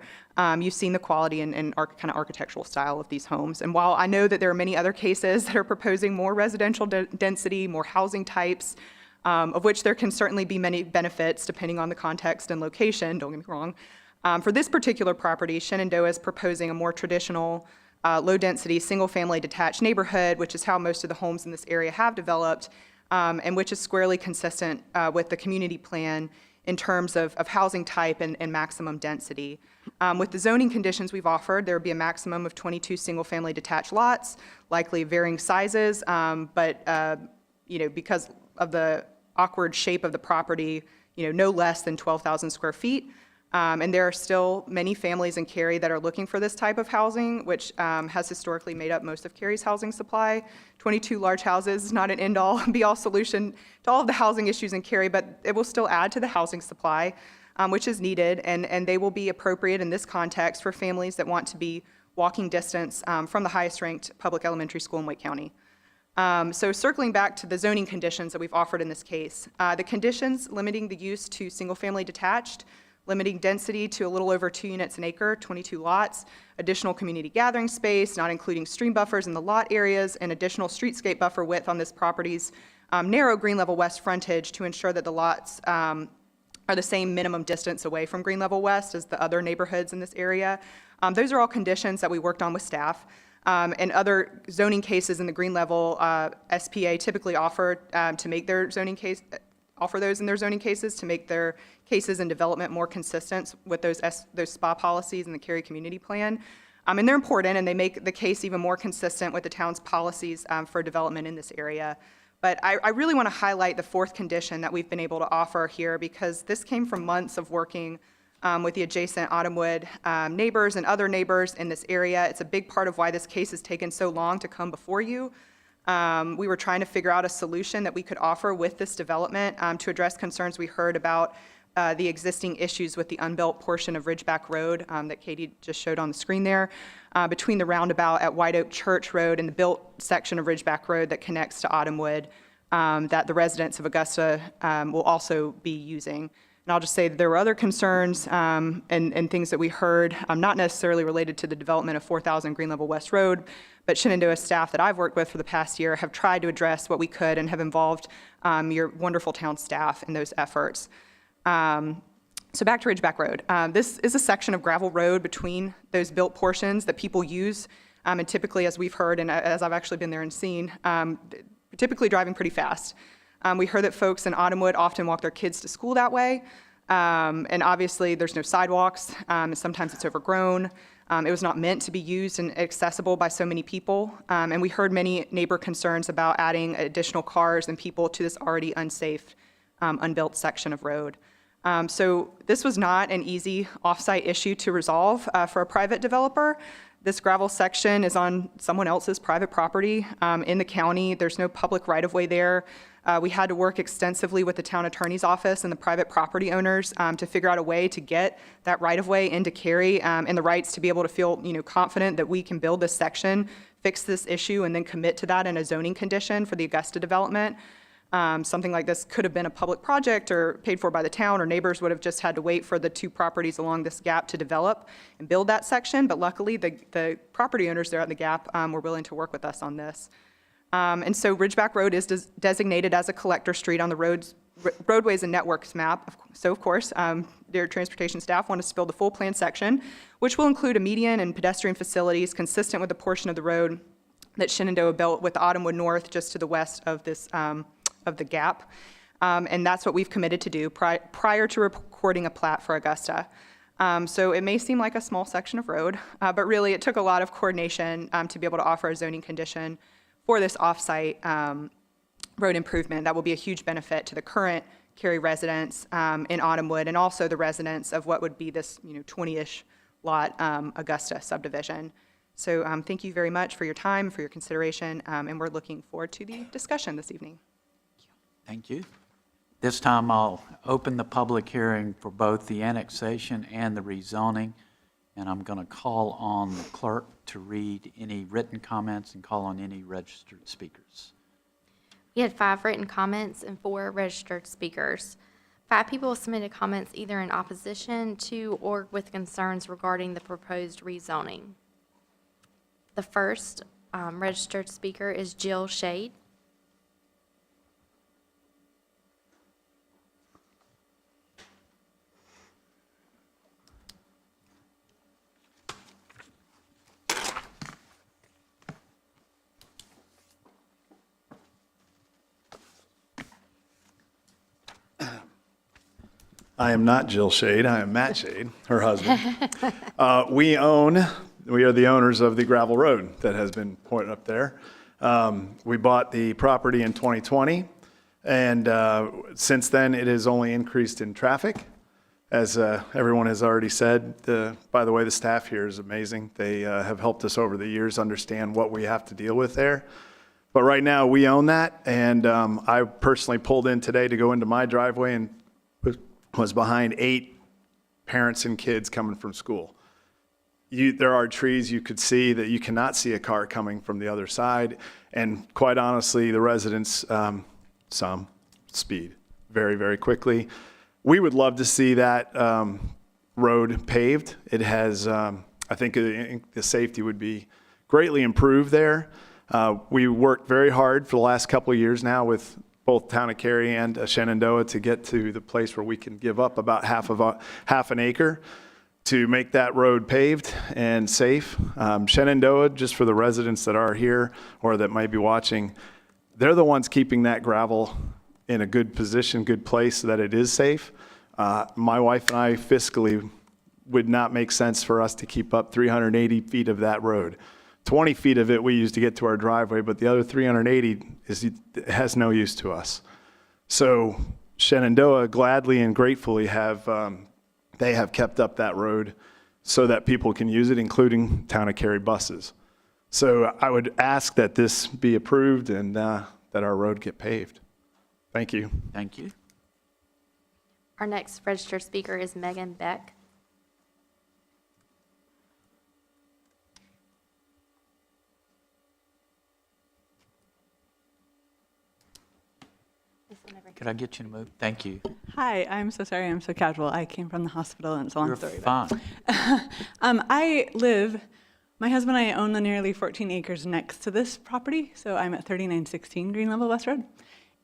you've seen the quality and kind of architectural style of these homes. And while I know that there are many other cases that are proposing more residential density, more housing types, of which there can certainly be many benefits depending on the context and location, don't get me wrong. For this particular property, Shenandoah is proposing a more traditional low-density, single-family detached neighborhood, which is how most of the homes in this area have developed, and which is squarely consistent with the community plan in terms of housing type and maximum density. With the zoning conditions we've offered, there would be a maximum of 22 single-family detached lots, likely varying sizes, but because of the awkward shape of the property, no less than 12,000 square feet. And there are still many families in Cary that are looking for this type of housing, which has historically made up most of Cary's housing supply. 22 large houses is not an end-all, be-all solution to all of the housing issues in Cary, but it will still add to the housing supply, which is needed, and they will be appropriate in this context for families that want to be walking distance from the highest-ranked public elementary school in Wake County. So circling back to the zoning conditions that we've offered in this case, the conditions limiting the use to single-family detached, limiting density to a little over 2 units an acre, 22 lots, additional community gathering space, not including stream buffers in the lot areas, and additional streetscape buffer width on this property's narrow Green Level West frontage to ensure that the lots are the same minimum distance away from Green Level West as the other neighborhoods in this area. Those are all conditions that we worked on with staff. And other zoning cases in the Green Level SPA typically offer to make their zoning case, offer those in their zoning cases to make their cases and development more consistent with those SPA policies in the Cary Community Plan. And they're important, and they make the case even more consistent with the town's policies for development in this area. But I really want to highlight the fourth condition that we've been able to offer here, because this came from months of working with the adjacent Autumnwood neighbors and other neighbors in this area. It's a big part of why this case has taken so long to come before you. We were trying to figure out a solution that we could offer with this development to address concerns we heard about the existing issues with the unbuilt portion of Ridgeback Road that Katie just showed on the screen there, between the roundabout at White Oak Church Road and the built section of Ridgeback Road that connects to Autumnwood that the residents of Augusta will also be using. And I'll just say that there were other concerns and things that we heard, not necessarily related to the development of 4,000 Green Level West Road, but Shenandoah staff that I've worked with for the past year have tried to address what we could and have involved your wonderful town staff in those efforts. So back to Ridgeback Road. This is a section of gravel road between those built portions that people use, and typically, as we've heard, and as I've actually been there and seen, typically driving pretty fast. We heard that folks in Autumnwood often walk their kids to school that way, and obviously there's no sidewalks, and sometimes it's overgrown. It was not meant to be used and accessible by so many people, and we heard many neighbor concerns about adding additional cars and people to this already unsafe, unbuilt section of road. So this was not an easy off-site issue to resolve for a private developer. This gravel section is on someone else's private property in the county. There's no public right-of-way there. We had to work extensively with the town attorney's office and the private property owners to figure out a way to get that right-of-way into Cary and the rights to be able to feel, confident that we can build this section, fix this issue, and then commit to that in a zoning condition for the Augusta development. Something like this could have been a public project or paid for by the town, or neighbors would have just had to wait for the two properties along this gap to develop and build that section. But luckily, the property owners there at the gap were willing to work with us on this. And so Ridgeback Road is designated as a collector street on the roadways and networks map. So of course, their transportation staff want us to build the full plan section, which will include a median and pedestrian facilities consistent with the portion of the road that Shenandoah built with Autumnwood North just to the west of this of the gap. And that's what we've committed to do prior to recording a plat for Augusta. So it may seem like a small section of road, but really it took a lot of coordination to be able to offer a zoning condition for this off-site road improvement that will be a huge benefit to the current Cary residents in Autumnwood and also the residents of what would be this 20-ish lot Augusta subdivision. So thank you very much for your time, for your consideration, and we're looking forward to the discussion this evening. Thank you. This time I'll open the public hearing for both the annexation and the rezoning, and I'm going to call on the clerk to read any written comments and call on any registered speakers. We had 5 written comments and 4 registered speakers. 5 people submitted comments either in opposition to or with concerns regarding the proposed rezoning. The first registered speaker is Jill Shade. I am not Jill Shade, I am Matt Shade, her husband. We are the owners of the gravel road that has been pointed up there. We bought the property in 2020, and since then it has only increased in traffic. As everyone has already said, by the way, the staff here is amazing. They have helped us over the years understand what we have to deal with there. But right now we own that, and I personally pulled in today to go into my driveway and was behind 8 parents and kids coming from school. There are trees you could see that you cannot see a car coming from the other side, and quite honestly, the residents, some speed very, very quickly. We would love to see that road paved. It has, I think the safety would be greatly improved there. We worked very hard for the last couple of years now with both town of Cary and Shenandoah to get to the place where we can give up about half an acre to make that road paved and safe. Shenandoah, just for the residents that are here or that might be watching, they're the ones keeping that gravel in a good position, good place so that it is safe. My wife and I fiscally would not make sense for us to keep up 380 feet of that road. 20 feet of it we use to get to our driveway, but the other 380 has no use to us. So Shenandoah gladly and gratefully they have kept up that road so that people can use it, including town of Cary buses. So I would ask that this be approved and that our road get paved. Thank you. Thank you. Our next registered speaker is Megan Beck. Could I get you to move? Thank you. Hi, I'm so sorry I'm so casual. I came from the hospital and it's a long You're story. fine. My husband and I own the nearly 14 acres next to this property, so I'm at 3916 Green Level West Road.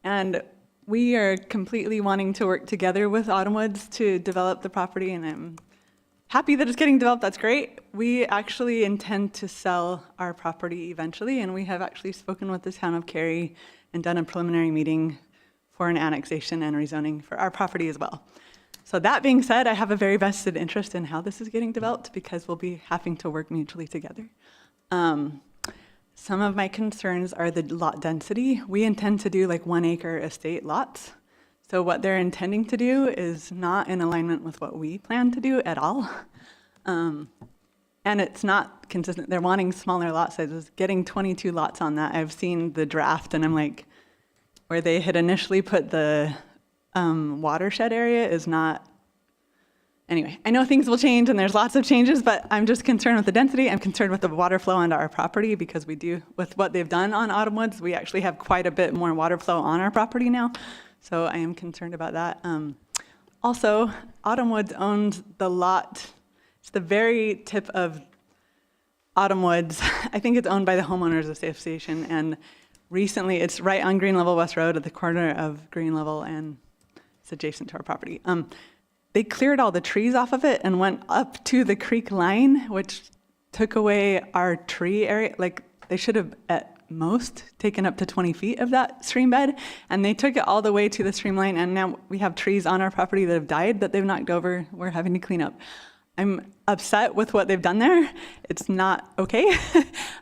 And we are completely wanting to work together with Autumnwoods to develop the property, and I'm happy that it's getting developed. That's great. We actually intend to sell our property eventually, and we have actually spoken with the town of Cary and done a preliminary meeting for an annexation and rezoning for our property as well. So that being said, I have a very vested interest in how this is getting developed because we'll be having to work mutually together. Some of my concerns are the lot density. We intend to do like 1 acre estate lots. So what they're intending to do is not in alignment with what we plan to do at all. And it's not consistent. They're wanting smaller lot sizes, getting 22 lots on that. I've seen the draft and I'm like, where they had initially put the watershed area is not, anyway, I know things will change and there's lots of changes, but I'm just concerned with the density. I'm concerned with the water flow onto our property because we do, with what they've done on Autumnwoods, we actually have quite a bit more water flow on our property now. So I am concerned about that. Also, Autumnwoods owns the lot, it's the very tip of Autumnwoods. I think it's owned by the Homeowners Association, and recently, it's right on Green Level West Road at the corner of Green Level, and it's adjacent to our property. They cleared all the trees off of it and went up to the creek line, which took away our tree area. Like, they should have at most taken up to 20 feet of that stream bed, and they took it all the way to the stream line, and now we have trees on our property that have died that they've knocked over. We're having to clean up. I'm upset with what they've done there. It's not okay.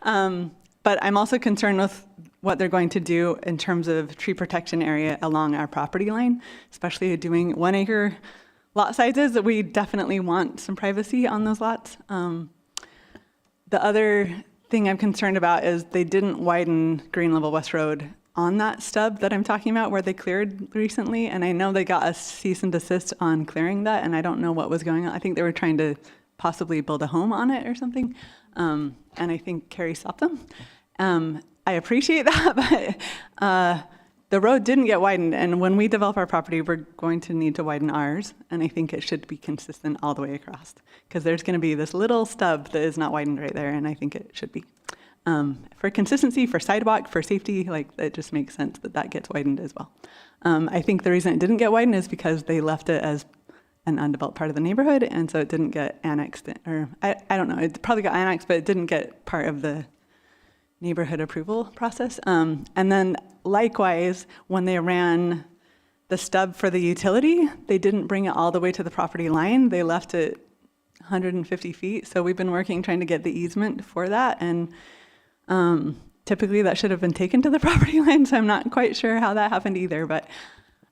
But I'm also concerned with what they're going to do in terms of tree protection area along our property line, especially doing 1 acre lot sizes. We definitely want some privacy on those lots. The other thing I'm concerned about is they didn't widen Green Level West Road on that stub that I'm talking about where they cleared recently. And I know they got a cease and desist on clearing that, and I don't know what was going on. I think they were trying to possibly build a home on it or something. And I think Cary stopped them. I appreciate that, but the road didn't get widened, and when we develop our property, we're going to need to widen ours, and I think it should be consistent all the way across, because there's going to be this little stub that is not widened right there, and I think it should be. For consistency, for sidewalk, for safety, like, it just makes sense that that gets widened as well. I think the reason it didn't get widened is because they left it as an undeveloped part of the neighborhood, and so it didn't get annexed, or I don't know, it probably got annexed, but it didn't get part of the neighborhood approval process. And then likewise, when they ran the stub for the utility, they didn't bring it all the way to the property line. They left it 150 feet. So we've been working, trying to get the easement for that. And typically that should have been taken to the property line. So I'm not quite sure how that happened either. But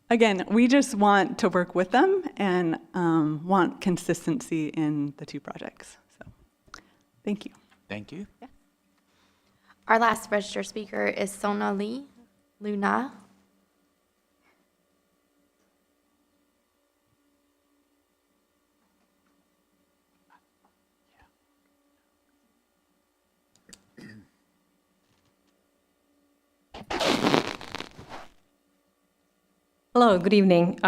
again, we just want to work with them and want consistency in the two projects. So thank you. Thank you. Yeah. Our last registered speaker is Sonali Luna. Hello, good evening.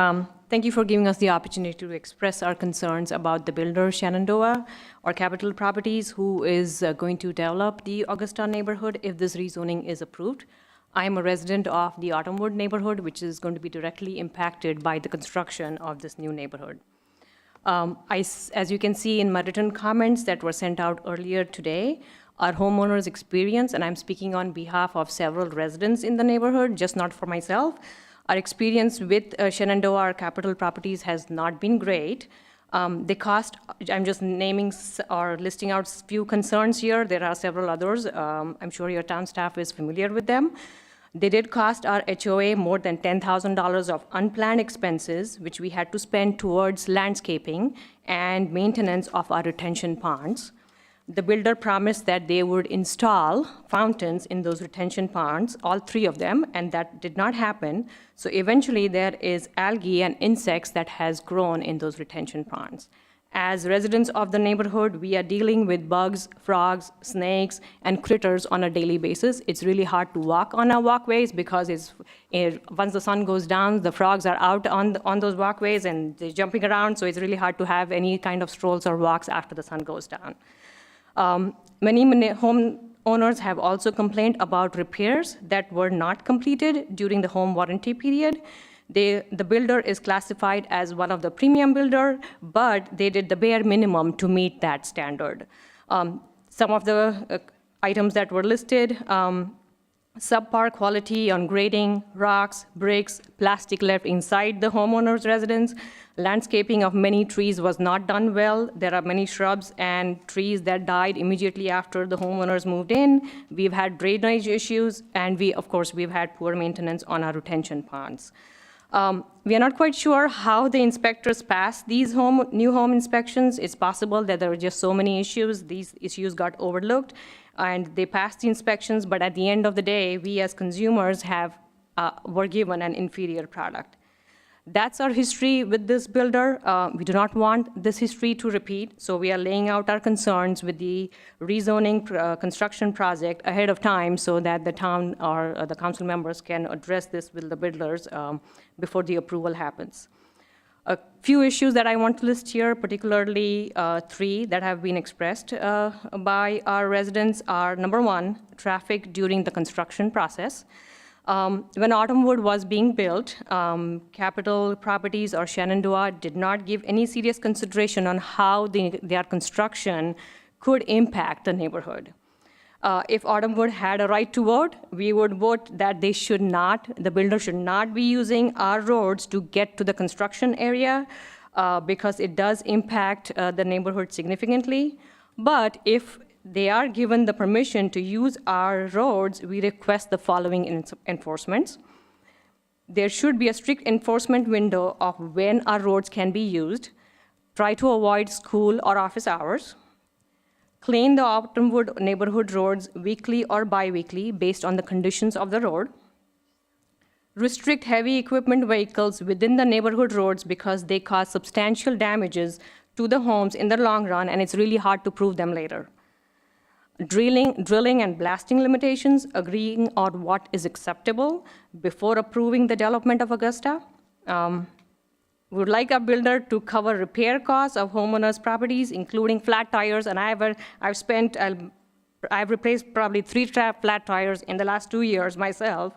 Thank you for giving us the opportunity to express our concerns about the builder Shenandoah or Capital Properties, who is going to develop the Augusta neighborhood if this rezoning is approved. I'm a resident of the Autumnwood neighborhood, which is going to be directly impacted by the construction of this new neighborhood. As you can see in my written comments that were sent out earlier today, our homeowners' experience, and I'm speaking on behalf of several residents in the neighborhood, just not for myself, our experience with Shenandoah, our capital properties, has not been great. They cost, I'm just naming or listing out few concerns here. There are several others. I'm sure your town staff is familiar with them. They did cost our HOA more than $10,000 of unplanned expenses, which we had to spend towards landscaping and maintenance of our retention ponds. The builder promised that they would install fountains in those retention ponds, all 3 of them, and that did not happen. So eventually there is algae and insects that has grown in those retention ponds. As residents of the neighborhood, we are dealing with bugs, frogs, snakes, and critters on a daily basis. It's really hard to walk on our walkways because once the sun goes down, the frogs are out on those walkways and they're jumping around, so it's really hard to have any kind of strolls or walks after the sun goes down. Many homeowners have also complained about repairs that were not completed during the home warranty period. The builder is classified as one of the premium builder, but they did the bare minimum to meet that standard. Some of the items that were listed, subpar quality on grading, rocks, bricks, plastic left inside the homeowner's residence. Landscaping of many trees was not done well. There are many shrubs and trees that died immediately after the homeowners moved in. We've had drainage issues, and we've had poor maintenance on our retention ponds. We are not quite sure how the inspectors passed these new home inspections. It's possible that there were just so many issues, these issues got overlooked, and they passed the inspections, but at the end of the day, we as consumers were given an inferior product. That's our history with this builder. We do not want this history to repeat, so we are laying out our concerns with the rezoning construction project ahead of time so that the town or the council members can address this with the builders before the approval happens. A few issues that I want to list here, particularly 3 that have been expressed by our residents are, number 1, traffic during the construction process. When Autumnwood was being built, Capital Properties or Shenandoah did not give any serious consideration on how their construction could impact the neighborhood. If Autumnwood had a right to vote, we would vote that the builder should not be using our roads to get to the construction area because it does impact the neighborhood significantly. But if they are given the permission to use our roads, we request the following enforcements. There should be a strict enforcement window of when our roads can be used. Try to avoid school or office hours. Clean the Autumnwood neighborhood roads weekly or bi-weekly based on the conditions of the road. Restrict heavy equipment vehicles within the neighborhood roads because they cause substantial damages to the homes in the long run, and it's really hard to prove them later. Drilling and blasting limitations, agreeing on what is acceptable before approving the development of Augusta. We would like a builder to cover repair costs of homeowners' properties, including flat tires, and I've replaced probably 3 flat tires in the last 2 years myself.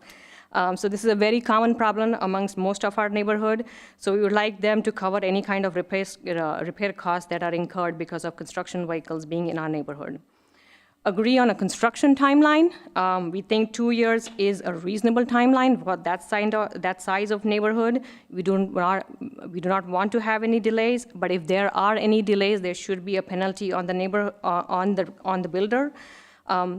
So this is a very common problem amongst most of our neighborhood. So we would like them to cover any kind of repair costs that are incurred because of construction vehicles being in our neighborhood. Agree on a construction timeline. We think 2 years is a reasonable timeline for that size of neighborhood. We do not want to have any delays, but if there are any delays, there should be a penalty on the builder.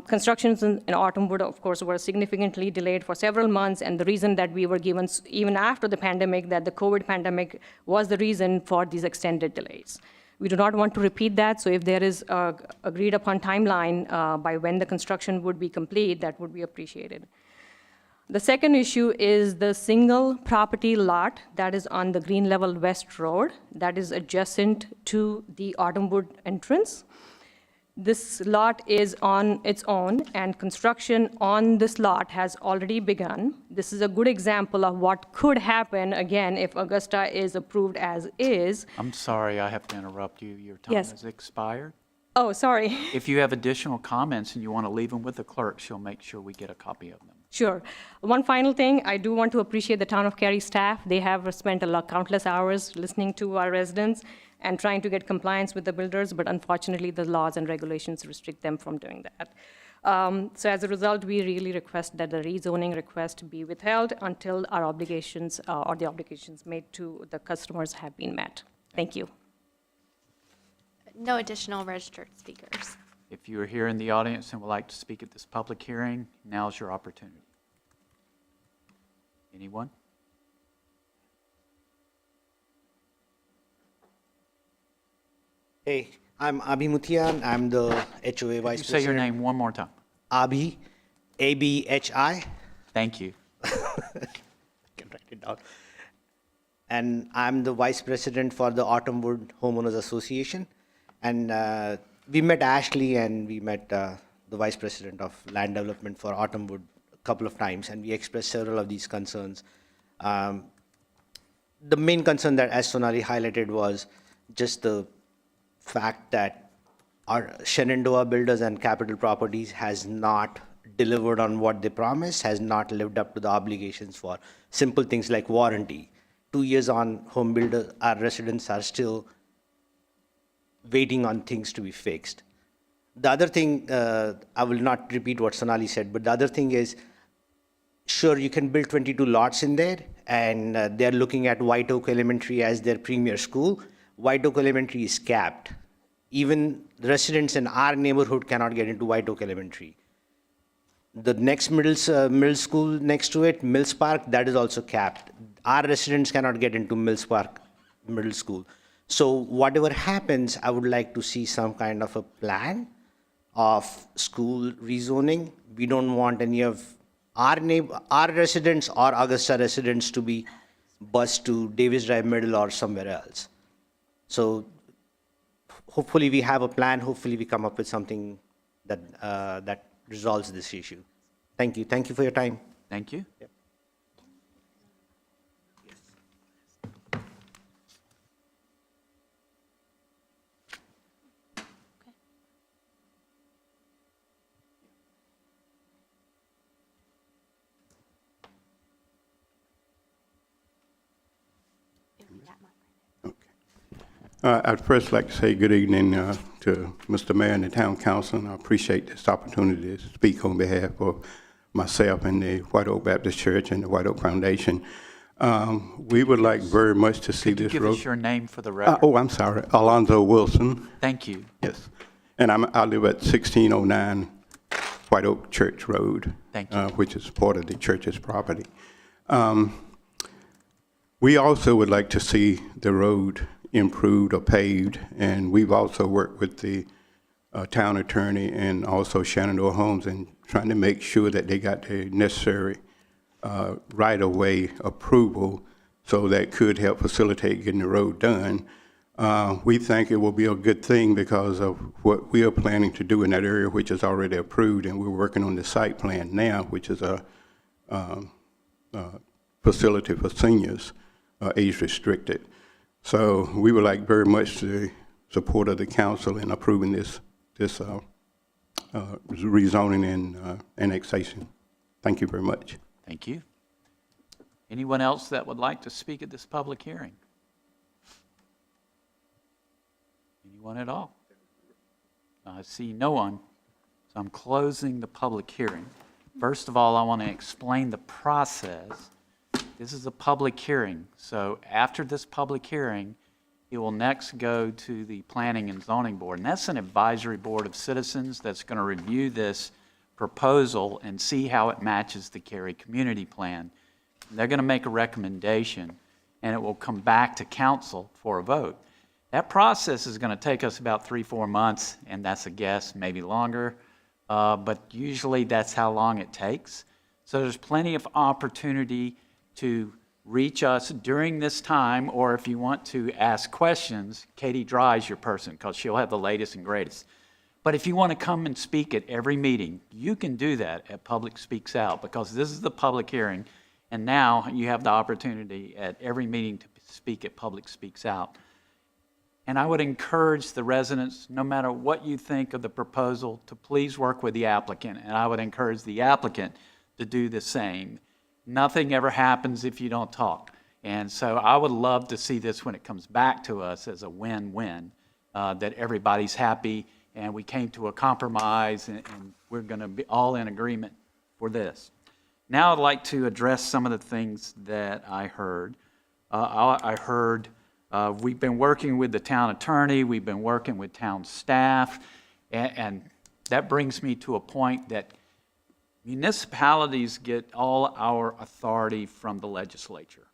Constructions in Autumnwood, of course, were significantly delayed for several months, and the reason that we were given, even after the pandemic, that the COVID pandemic was the reason for these extended delays. We do not want to repeat that, so if there is an agreed upon timeline by when the construction would be complete, that would be appreciated. The second issue is the single property lot that is on the Green Level West Road that is adjacent to the Autumnwood entrance. This lot is on its own, and construction on this lot has already begun. This is a good example of what could happen, again, if Augusta is approved as is. I'm sorry, I have to interrupt you. Your time Yes. has expired. Oh, sorry. If you have additional comments and you want to leave them with the clerk, she'll make sure we get a copy of them. Sure. One final thing, I do want to appreciate the Town of Cary staff. They have spent countless hours listening to our residents and trying to get compliance with the builders, but unfortunately, the laws and regulations restrict them from doing that. So as a result, we really request that the rezoning request be withheld until our obligations or the obligations made to the customers have been met. Thank you. No additional registered speakers. If you are here in the audience and would like to speak at this public hearing, now's your opportunity. Anyone? Hey, I'm Abhi Muthian. I'm the HOA Could Vice you say your President. name one more time? Abhi, ABHI. Thank you. I can write it down. And I'm the Vice President for the Autumnwood Homeowners Association. And we met Ashley and we met the Vice President of Land Development for Autumnwood a couple of times, and we expressed several of these concerns. The main concern that, as Sonali highlighted, was just the fact that our Shenandoah Builders and Capital Properties has not delivered on what they promised, has not lived up to the obligations for simple things like warranty. 2 years on, home builders, our residents are still waiting on things to be fixed. The other thing, I will not repeat what Sonali said, but the other thing is, sure, you can build 22 lots in there, and they're looking at White Oak Elementary as their premier school. White Oak Elementary is capped. Even residents in our neighborhood cannot get into White Oak Elementary. The next middle school next to it, Mills Park, that is also capped. Our residents cannot get into Mills Park Middle School. So whatever happens, I would like to see some kind of a plan of school rezoning. We don't want any of our residents or Augusta residents to be bused to Davis Drive Middle or somewhere else. So hopefully we have a plan. Hopefully we come up with something that resolves this issue. Thank you. Thank you for your time. Thank you. Yep. I'd first like to say good evening to Mr. Mayor and the Town Council, and I appreciate this opportunity to speak on behalf of myself and the White Oak Baptist Church and the White Oak Foundation. We would like very much to see Could you this give road. us your name for the record? Oh, I'm sorry, Alonzo Wilson. Thank you. Yes, and I live at 1609 White Oak Church Road. Thank you. Which is part of the church's property. We also would like to see the road improved or paved, and we've also worked with the town attorney and also Shenandoah Homes in trying to make sure that they got the necessary right-of-way approval so that could help facilitate getting the road done. We think it will be a good thing because of what we are planning to do in that area, which is already approved, and we're working on the site plan now, which is a facility for seniors, age restricted. So we would like very much the support of the council in approving this rezoning and annexation. Thank you very much. Thank you. Anyone else that would like to speak at this public hearing? Anyone at all? I see no one, so I'm closing the public hearing. First of all, I want to explain the process. This is a public hearing, so after this public hearing, it will next go to the Planning and Zoning Board, and that's an advisory board of citizens that's going to review this proposal and see how it matches the Cary Community Plan. And they're going to make a recommendation, and it will come back to council for a vote. That process is going to take us about 3-4 months, and that's a guess, maybe longer, but usually that's how long it takes. So there's plenty of opportunity to reach us during this time, or if you want to ask questions, Katie Dry is your person because she'll have the latest and greatest. But if you want to come and speak at every meeting, you can do that at Public Speaks Out because this is the public hearing, and now you have the opportunity at every meeting to speak at Public Speaks Out. And I would encourage the residents, no matter what you think of the proposal, to please work with the applicant, and I would encourage the applicant to do the same. Nothing ever happens if you don't talk. And so I would love to see this when it comes back to us as a win-win, that everybody's happy and we came to a compromise and we're going to be all in agreement for this. Now I'd like to address some of the things that I heard. I heard we've been working with the town attorney, we've been working with town staff, and that brings me to a point that municipalities get all our authority from the legislature.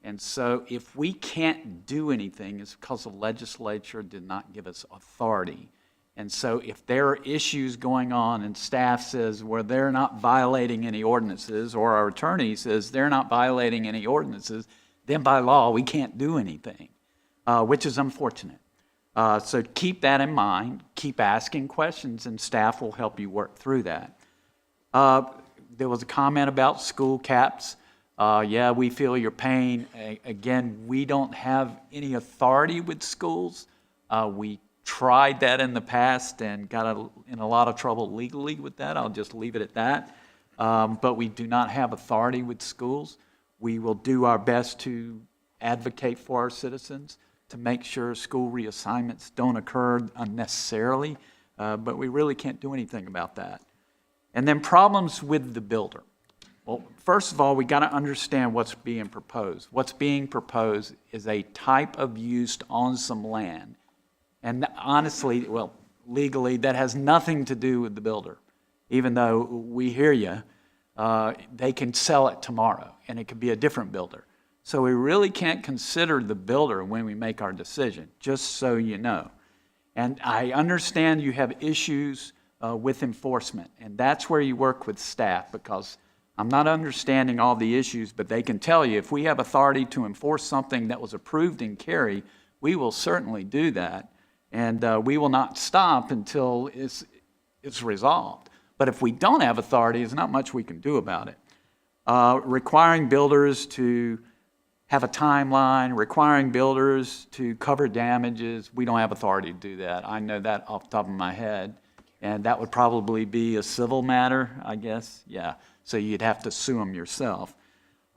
And so if we can't do anything, it's because the legislature did not give us authority. And so if there are issues going on and staff says, well, they're not violating any ordinances, or our attorney says they're not violating any ordinances, then by law, we can't do anything, which is unfortunate. So keep that in mind, keep asking questions, and staff will help you work through that. There was a comment about school caps. Yeah, we feel your pain. Again, we don't have any authority with schools. We tried that in the past and got in a lot of trouble legally with that. I'll just leave it at that. But we do not have authority with schools. We will do our best to advocate for our citizens to make sure school reassignments don't occur unnecessarily, but we really can't do anything about that. And then problems with the builder. Well, first of all, we got to understand what's being proposed. What's being proposed is a type of use on some land. And honestly, well, legally, that has nothing to do with the builder. Even though we hear you, they can sell it tomorrow, and it could be a different builder. So we really can't consider the builder when we make our decision, just so you know. And I understand you have issues with enforcement, and that's where you work with staff, because I'm not understanding all the issues, but they can tell you if we have authority to enforce something that was approved in Cary, we will certainly do that, and we will not stop until it's resolved. But if we don't have authority, there's not much we can do about it. Requiring builders to have a timeline, requiring builders to cover damages, we don't have authority to do that. I know that off the top of my head, and that would probably be a civil matter, I guess, yeah. So you'd have to sue them yourself.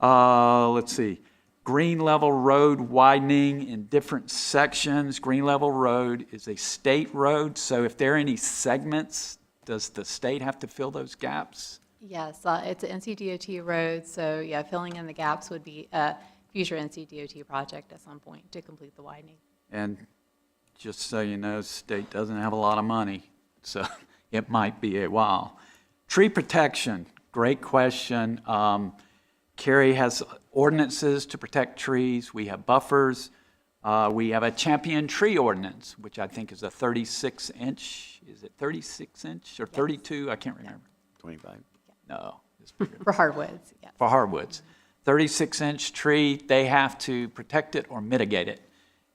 Let's see. Green level road widening in different sections. Green level road is a state road, so if there are any segments, does the state have to fill those gaps? Yes, it's an NCDOT road, so yeah, filling in the gaps would be a future NCDOT project at some point to complete the widening. And just so you know, state doesn't have a lot of money, so it might be a while. Tree protection, great question. Cary has ordinances to protect trees. We have buffers. We have a champion tree ordinance, which I think is a 36-inch. Is it 36-inch or 32? I can't remember. 25. No. It's bigger. For hardwoods, yes. For hardwoods. 36-inch tree, they have to protect it or mitigate it.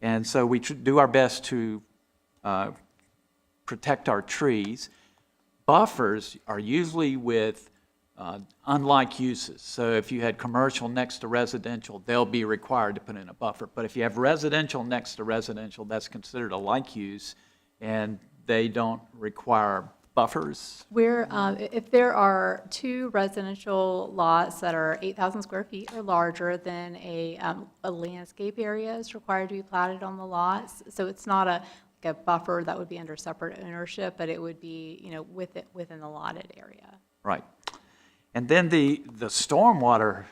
And so we do our best to protect our trees. Buffers are usually with unlike uses. So if you had commercial next to residential, they'll be required to put in a buffer. But if you have residential next to residential, that's considered a like use, and they don't require buffers. Where, if there are two residential lots that are 8,000 square feet or larger, then a landscape area is required to be platted on the lots. So it's not like a buffer that would be under separate ownership, but it would be, within the lotted area. Right. And then the stormwater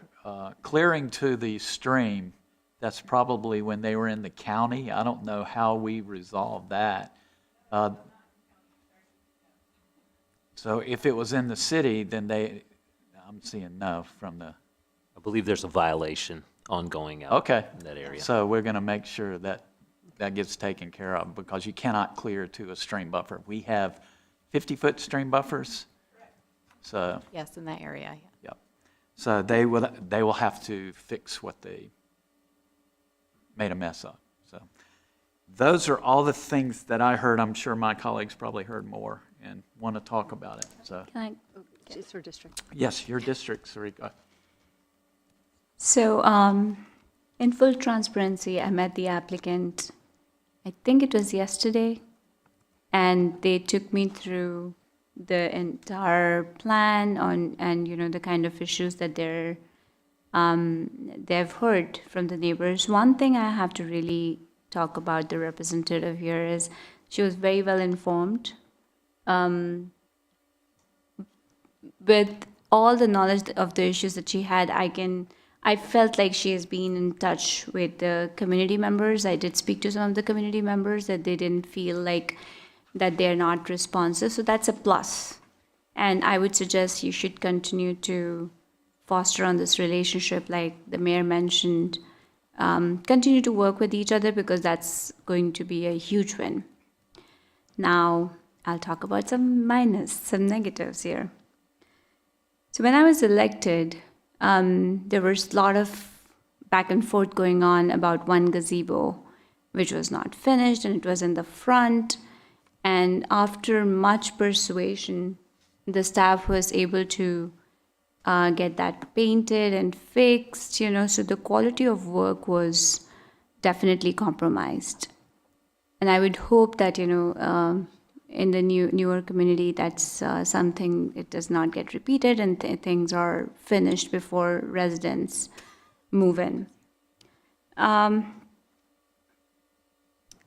clearing to the stream, that's probably when they were in the county. I don't know how we resolved that. So if it was in the city, then I'm seeing no from the. I believe there's a violation ongoing out in that area. So we're going to make sure that that gets taken care of, because you cannot clear to a stream buffer. We have 50-foot stream buffers. So. Yes, in that area. Yeah. Yep. So they will have to fix what they made a mess of. So those are all the things that I heard. I'm sure my colleagues probably heard more and want to talk about it. So. It's for district. Yes, your district, Sarika. So, in full transparency, I met the applicant, I think it was yesterday, and they took me through the entire plan on, and, the kind of issues that they've heard from the neighbors. One thing I have to really talk about the representative here is she was very well informed. With all the knowledge of the issues that she had, I felt like she has been in touch with the community members. I did speak to some of the community members that they didn't feel like that they're not responsive. So that's a plus. And I would suggest you should continue to foster on this relationship, like the mayor mentioned. Continue to work with each other because that's going to be a huge win. Now, I'll talk about some negatives here. So when I was elected, there was a lot of back and forth going on about one gazebo, which was not finished, and it was in the front. And after much persuasion, the staff was able to get that painted and fixed, so the quality of work was definitely compromised. And I would hope that, in the newer community, that's something, it does not get repeated and things are finished before residents move in.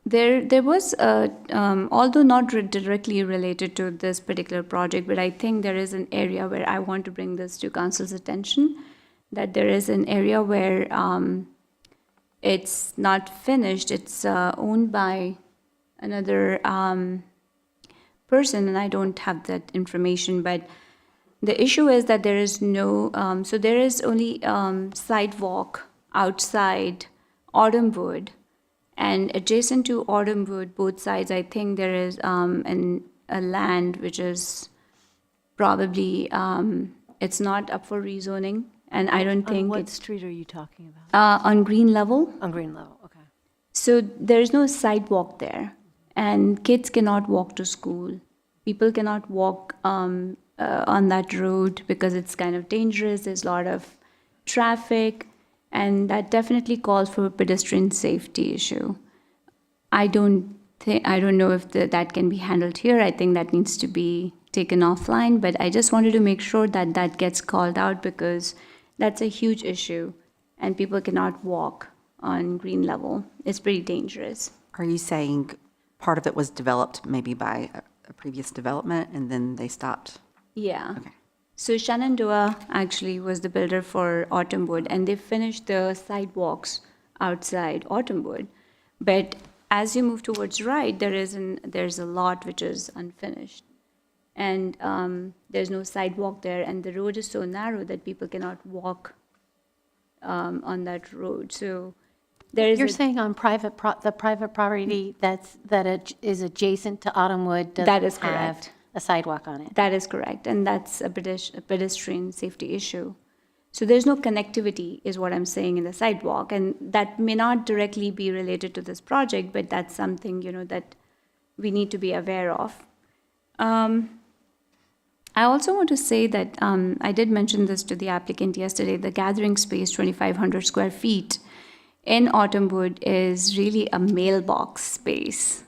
There was, although not directly related to this particular project, but I think there is an area where I want to bring this to council's attention, that there is an area where it's not finished. It's owned by another person, and I don't have that information, but the issue is that there is no, so there is only sidewalk outside Autumnwood. And adjacent to Autumnwood, both sides, I think there is a land which is probably, it's not up for rezoning. And I don't think On what it's. street are you talking about? On Green Level. On Green Level, okay. So there's no sidewalk there. And kids cannot walk to school. People cannot walk on that road because it's kind of dangerous. There's a lot of traffic. And that definitely calls for a pedestrian safety issue. I don't know if that can be handled here. I think that needs to be taken offline, but I just wanted to make sure that that gets called out because that's a huge issue and people cannot walk on Green Level. It's pretty dangerous. Are you saying part of it was developed maybe by a previous development and then they stopped? Yeah. Okay. So Shenandoah actually was the builder for Autumnwood, and they finished the sidewalks outside Autumnwood. But as you move towards right, there's a lot which is unfinished, and there's no sidewalk there, and the road is so narrow that people cannot walk on that road. So there is. You're saying on the private property that is adjacent to Autumnwood That is doesn't have correct. a sidewalk on it? That is correct, and that's a pedestrian safety issue. So there's no connectivity, is what I'm saying, in the sidewalk, and that may not directly be related to this project, but that's something, that we need to be aware of. I also want to say that I did mention this to the applicant yesterday, the gathering space, 2,500 square feet in Autumnwood is really a mailbox space.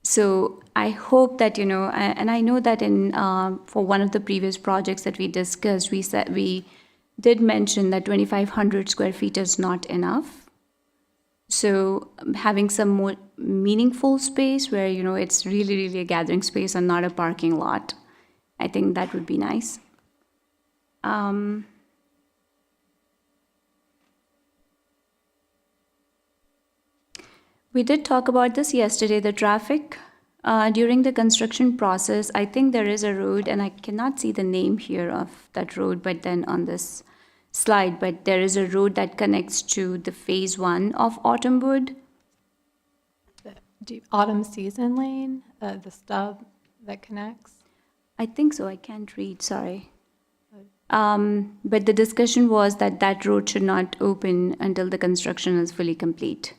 So I hope that, and I know that for one of the previous projects that we discussed, we did mention that 2,500 square feet is not enough. So having some more meaningful space where, it's really, really a gathering space and not a parking lot, I think that would be nice. We did talk about this yesterday, the traffic. During the construction process, I think there is a road, and I cannot see the name here of that road, but then on this slide, but there is a road that connects to the phase 1 of Autumnwood. Autumn Season Lane, the stub that connects? I think so, I can't read, sorry. But the discussion was that road should not open until the construction is fully complete,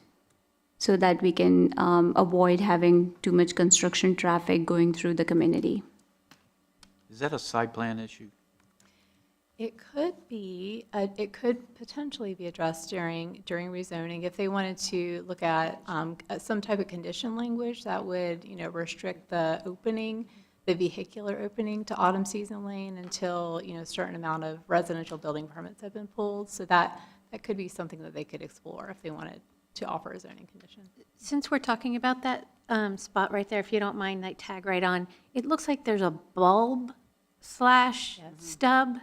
so that we can avoid having too much construction traffic going through the community. Is that a site plan issue? It could be, it could potentially be addressed during rezoning if they wanted to look at some type of condition language that would, restrict the opening. the vehicular opening to Autumn Season Lane until, a certain amount of residential building permits have been pulled. So that could be something that they could explore if they wanted to offer a zoning condition. Since we're talking about that spot right there, if you don't mind, like tag right on, it looks like there's a bulb slash stub.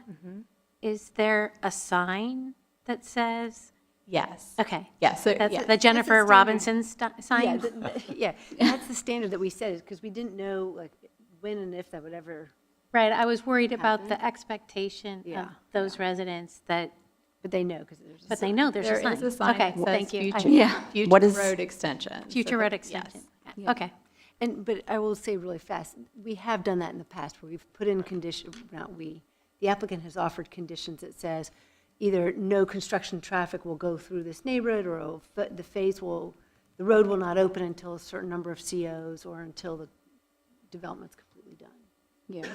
Is there a sign that says? Yes. Okay. Yeah, so, That's yeah. the Jennifer standard. Robinson sign? Yeah, yeah, that's the standard that we set, because we didn't know like when and if that would ever. Right, I was worried about the expectation of Yeah, those residents that, But they know, because there's. but they know there's a sign. There is a sign Okay, that says thank you. future, Yeah. future What is- road extension. Future So road that- extension. yes. Okay. But I will say really fast, we have done that in the past, where we've put in the applicant has offered conditions that says either no construction traffic will go through this neighborhood, or the road will not open until a certain number of COs, or until the development's completely done. Yeah,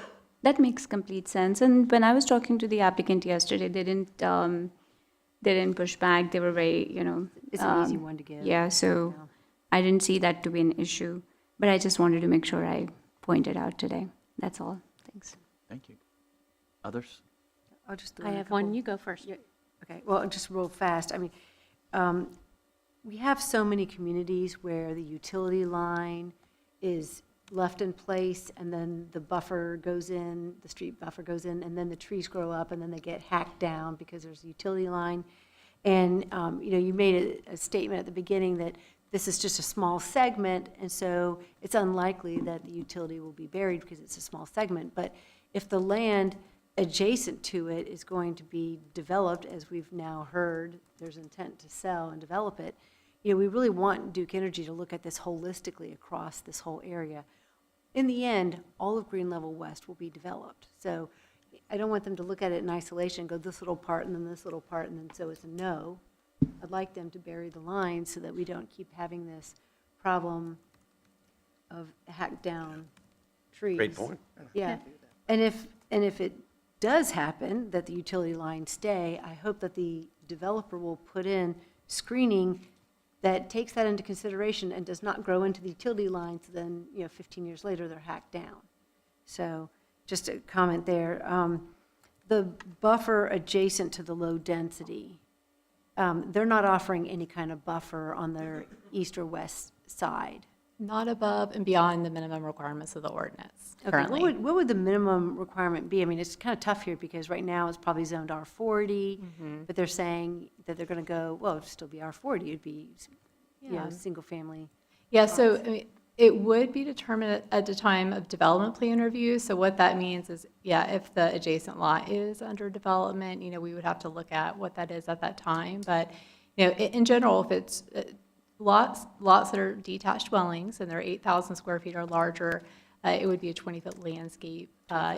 that makes complete sense. And when I was talking to the applicant yesterday, they didn't push back. They were very, It's an easy one to give. Yeah, so I didn't see that to be an issue. But I just wanted to make sure I pointed out today. That's all. Thanks. Thank you. Others? I'll just throw I in a have one, couple. you go first. Yeah, okay, well, just real fast, I mean, we have so many communities where the utility line is left in place, and then the buffer goes in, the street buffer goes in, and then the trees grow up, and then they get hacked down because there's a utility line. And, you made a statement at the beginning that this is just a small segment, and so it's unlikely that the utility will be buried because it's a small segment. But if the land adjacent to it is going to be developed, as we've now heard, there's intent to sell and develop it, we really want Duke Energy to look at this holistically across this whole area. In the end, all of Green Level West will be developed. So I don't want them to look at it in isolation, go this little part and then this little part, and then so it's a no. I'd like them to bury the lines so that we don't keep having this problem of hacked down trees. Great point. Yeah, and if it does happen that the utility lines stay, I hope that the developer will put in screening that takes that into consideration and does not grow into the utility lines, then, 15 years later, they're hacked down. So, just a comment there. The buffer adjacent to the low density, they're not offering any kind of buffer on their east or west side. Not above and beyond the minimum requirements of the ordinance Okay, currently. what would the minimum requirement be? I mean, it's kind of tough here because right now it's probably zoned R40, but they're saying that they're going to go, well, it'd still be R40, it'd be, Yeah. single family. Yeah, so I mean, it would be determined at the time of development plan review. So what that means is, if the adjacent lot is under development, we would have to look at what that is at that time. But, in general, if it's lots that are detached dwellings and they're 8,000 square feet or larger, it would be a 20-foot landscape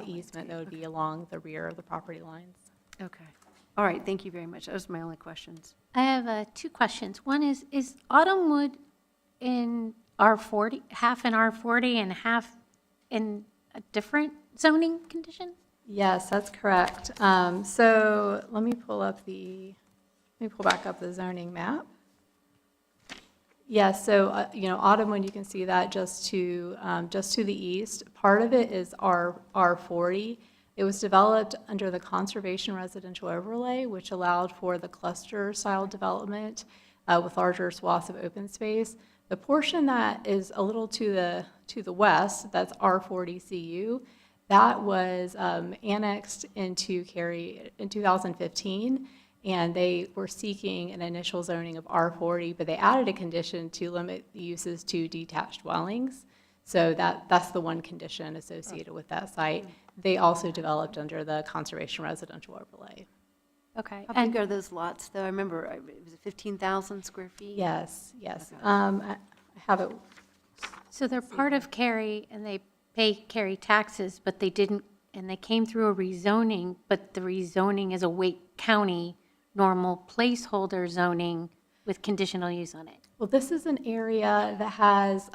easement that would be along the rear of the property lines. Okay. All right, thank you very much. Those are my only questions. I have 2 questions. One is Autumnwood in R40, half in R40 and half in a different zoning condition? Yes, that's correct. So let me pull back up the zoning map. Yes, so, Autumnwood, you can see that just to the east. Part of it is R40. It was developed under the Conservation Residential Overlay, which allowed for the cluster-style development with larger swaths of open space. The portion that is a little to the west, that's R40 CU, that was annexed into Cary in 2015, and they were seeking an initial zoning of R40, but they added a condition to limit the uses to detached dwellings. So that's the one condition associated with that site. They also developed under the Conservation Residential Overlay. Okay. How big are those lots, though? I remember, was it 15,000 square feet? Yes. Okay. I have it. So they're part of Cary and they pay Cary taxes, but they didn't, and they came through a rezoning, but the rezoning is a Wake County normal placeholder zoning with conditional use on it. Well, this is an area that has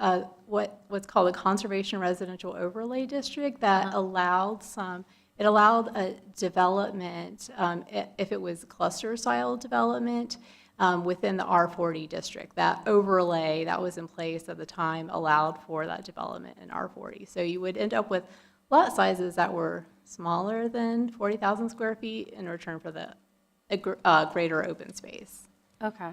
what's called a Conservation Residential Overlay District that allowed a development, if it was cluster-style development, within the R40 district. That overlay that was in place at the time allowed for that development in R40. So you would end up with lot sizes that were smaller than 40,000 square feet in return for greater open space. Okay.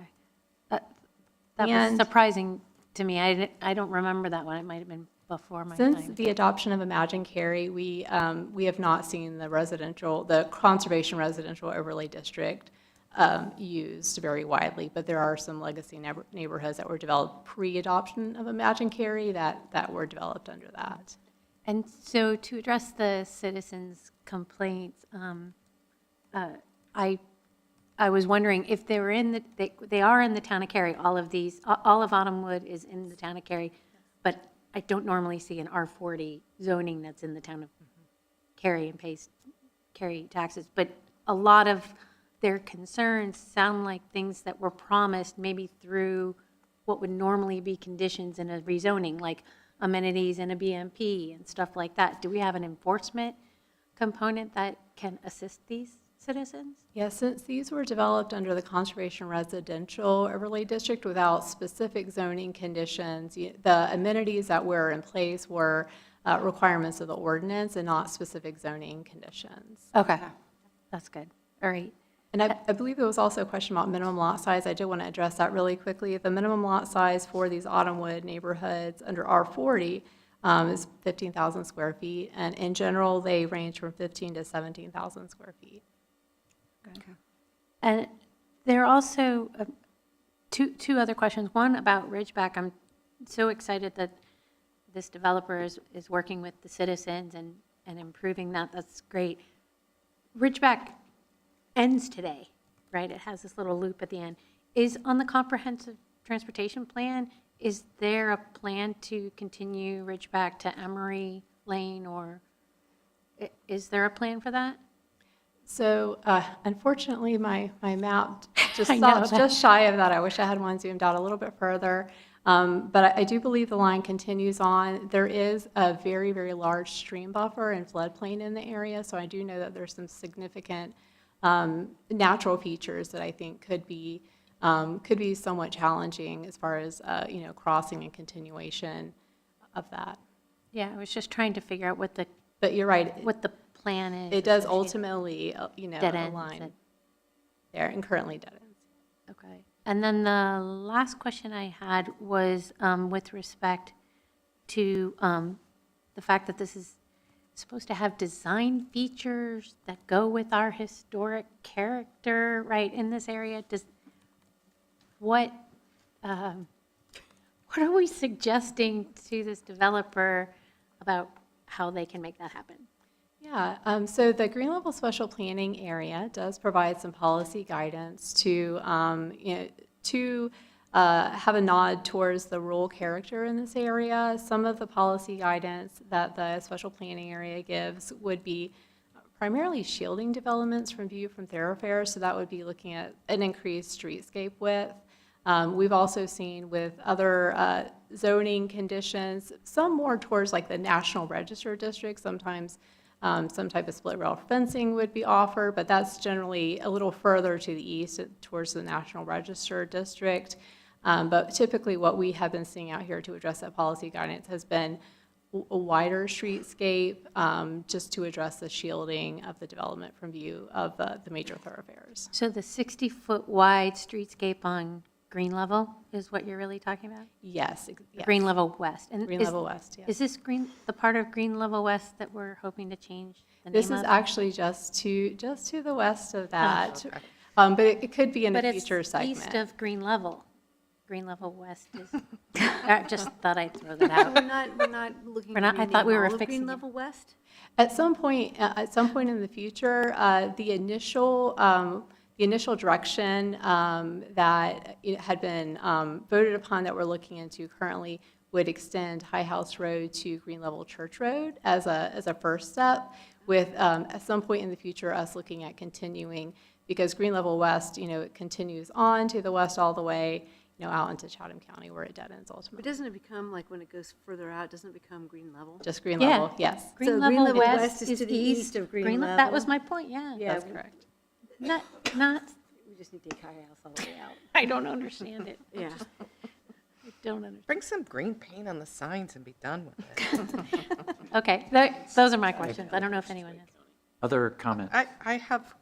That was And- surprising to me. I don't remember that one. It might have been before my Since time. the adoption of Imagine Cary, we have not seen the conservation residential overlay district used very widely, but there are some legacy neighborhoods that were developed pre-adoption of Imagine Cary that were developed under that. And so to address the citizens' complaints, I was wondering if they were they are in the town of Cary, all of these, all of Autumnwood is in the town of Cary, but I don't normally see an R40 zoning that's in the town of Cary and pays Cary taxes, but a lot of their concerns sound like things that were promised maybe through what would normally be conditions in a rezoning, like amenities in a BMP and stuff like that. Do we have an enforcement component that can assist these citizens? Yes, since these were developed under the Conservation Residential Overlay District without specific zoning conditions, the amenities that were in place were requirements of the ordinance and not specific zoning conditions. Okay, that's good. All right. And I believe there was also a question about minimum lot size. I did want to address that really quickly. The minimum lot size for these Autumnwood neighborhoods under R40 is 15,000 square feet, and in general, they range from 15 to 17,000 square feet. Okay. And there are also two other questions. One about Ridgeback. I'm so excited that this developer is working with the citizens and improving that. That's great. Ridgeback ends today, right? It has this little loop at the end. Is on the comprehensive transportation plan, is there a plan to continue Ridgeback to Emery Lane, or is there a plan for that? So unfortunately, my map just I know stops that. just shy of that. I wish I had one zoomed out a little bit further. But I do believe the line continues on. There is a very, very large stream buffer and floodplain in the area, so I do know that there's some significant natural features that I think could be somewhat challenging as far as crossing and continuation of that. Yeah, I was just trying to figure out But you're right. what the plan is. It does associated- ultimately, Dead ends align it. there, and currently dead ends. Okay. And then the last question I had was with respect to the fact that this is supposed to have design features that go with our historic character, right, in this area. What are we suggesting to this developer about how they can make that happen? Yeah, so the Green Level Special Planning area does provide some policy guidance to have a nod towards the rural character in this area. Some of the policy guidance that the special planning area gives would be primarily shielding developments from view from thoroughfares, so that would be looking at an increased streetscape width. We've also seen with other zoning conditions, some more towards like the National Register district, sometimes some type of split rail fencing would be offered, but that's generally a little further to the east towards the National Register district. But typically what we have been seeing out here to address that policy guidance has been a wider streetscape just to address the shielding of the development from view of the major thoroughfares. So the 60-foot wide streetscape on Green Level is what you're really talking about? Yes. Yes. Green Level West. And Green Level West, yes. Is this the part of Green Level West that we're hoping to change the name This of? is actually just to the west of that. okay. But it could be in a But future it's segment. east of Green Level. Green Level West is, I just thought I'd throw that out. We're not looking We're not- to I thought we rename were all of fixing Green it. Level West? At some point in the future, the initial direction that it had been voted upon that we're looking into currently would extend High House Road to Green Level Church Road as a first step, with at some point in the future us looking at continuing, because Green Level West, it continues on to the west all the way, out into Chatham County where it dead ends But ultimately. doesn't it become, like, when it goes further out, doesn't it become Green Level? Just Green Yeah. Level, yes. Green So Level Green Level West West is to the east of Green That Level? was my point, yeah. Yeah, That's correct. Not, We just need to take High House all the way out. I don't understand it. Yeah. Don't understand. Bring some green paint on the signs and be done with it. Okay, those are my questions. I don't know if anyone has. Other comments? I have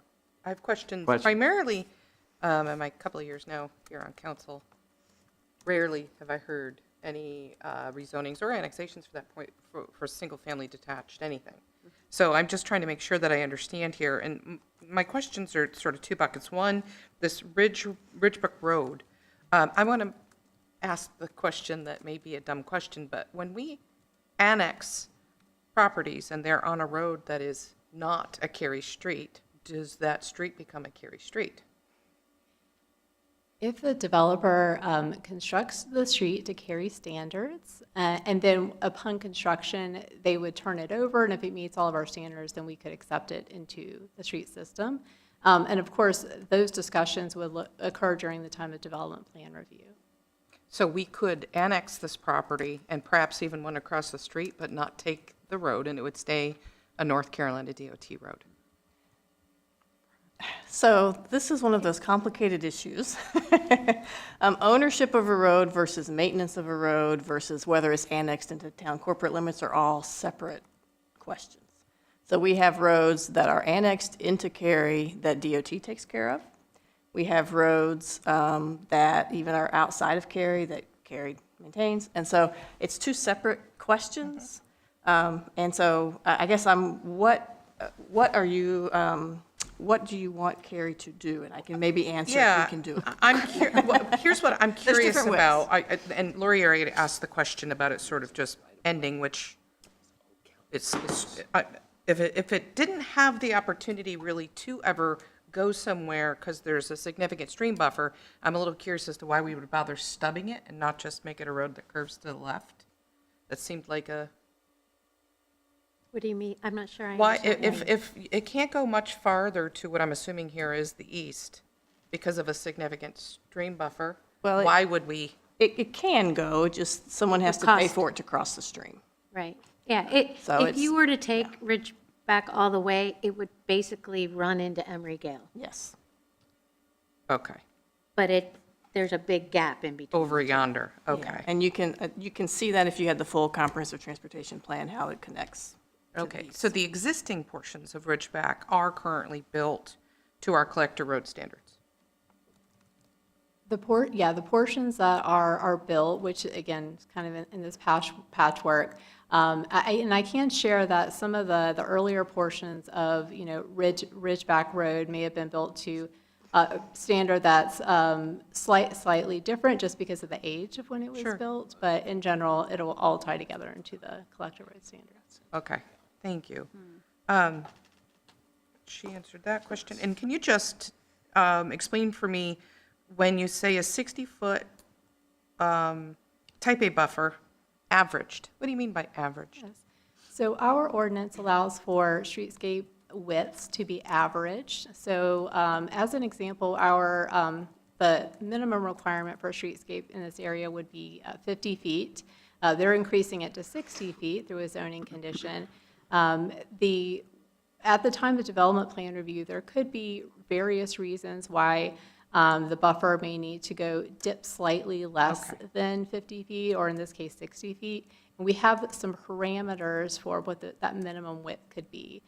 questions Questions. primarily, in my couple of years now here on council, rarely have I heard any rezonings or annexations for that point for single-family detached, anything. So I'm just trying to make sure that I understand here, and my questions are sort of two buckets. One, this Ridgebrook Road. I want to ask the question that may be a dumb question, but when we annex properties and they're on a road that is not a Cary street, does that street become a Cary street? If the developer constructs the street to Cary standards, and then upon construction, they would turn it over, and if it meets all of our standards, then we could accept it into the street system. And of course, those discussions would occur during the time of development plan review. So we could annex this property and perhaps even one across the street, but not take the road, and it would stay a North Carolina DOT road. So this is one of those complicated issues. Ownership of a road versus maintenance of a road versus whether it's annexed into town corporate limits are all separate questions. So we have roads that are annexed into Cary that DOT takes care of. We have roads that even are outside of Cary that Cary maintains. And so it's two separate questions. And so I guess what do you want Cary to do? And I can maybe answer if we can do it. Here's what I'm There's curious different ways. about. And Lori already asked the question about it sort of just ending, which if it didn't have the opportunity really to ever go somewhere because there's a significant stream buffer, I'm a little curious as to why we would bother stubbing it and not just make it a road that curves to the left. That seemed like a... What do you mean? I'm not sure I Why, understand. if it can't go much farther to what I'm assuming here is the east because of a significant stream buffer, Well, why would we? It can go, just someone has to pay for it to cross the stream. Right. Yeah, So if you were to take Ridgeback all the way, it would basically run into Emery Gale. Yes. Okay. But there's a big gap in between. Over yonder, okay. Yeah, and you can see that if you had the full comprehensive transportation plan, how it connects. Okay, so the existing portions of Ridgeback are currently built to our collector road standards? The portions that are built, which again, is kind of in this patchwork, and I can share that some of the earlier portions of, Ridgeback Road may have been built to a standard that's slightly different just because of the age of when it was built, but in general, it'll all tie together into the collector road standards. Okay, thank you. She answered that question. And can you just explain for me, when you say a 60-foot type A buffer averaged, what do you mean by averaged? Yes. So our ordinance allows for streetscape widths to be averaged. So as an example, the minimum requirement for a streetscape in this area would be 50 feet. They're increasing it to 60 feet through a zoning condition. At the time of development plan review, there could be various reasons why the buffer may need to dip slightly less than 50 feet, or in this case, 60 feet. And we have some parameters for what that minimum width could be.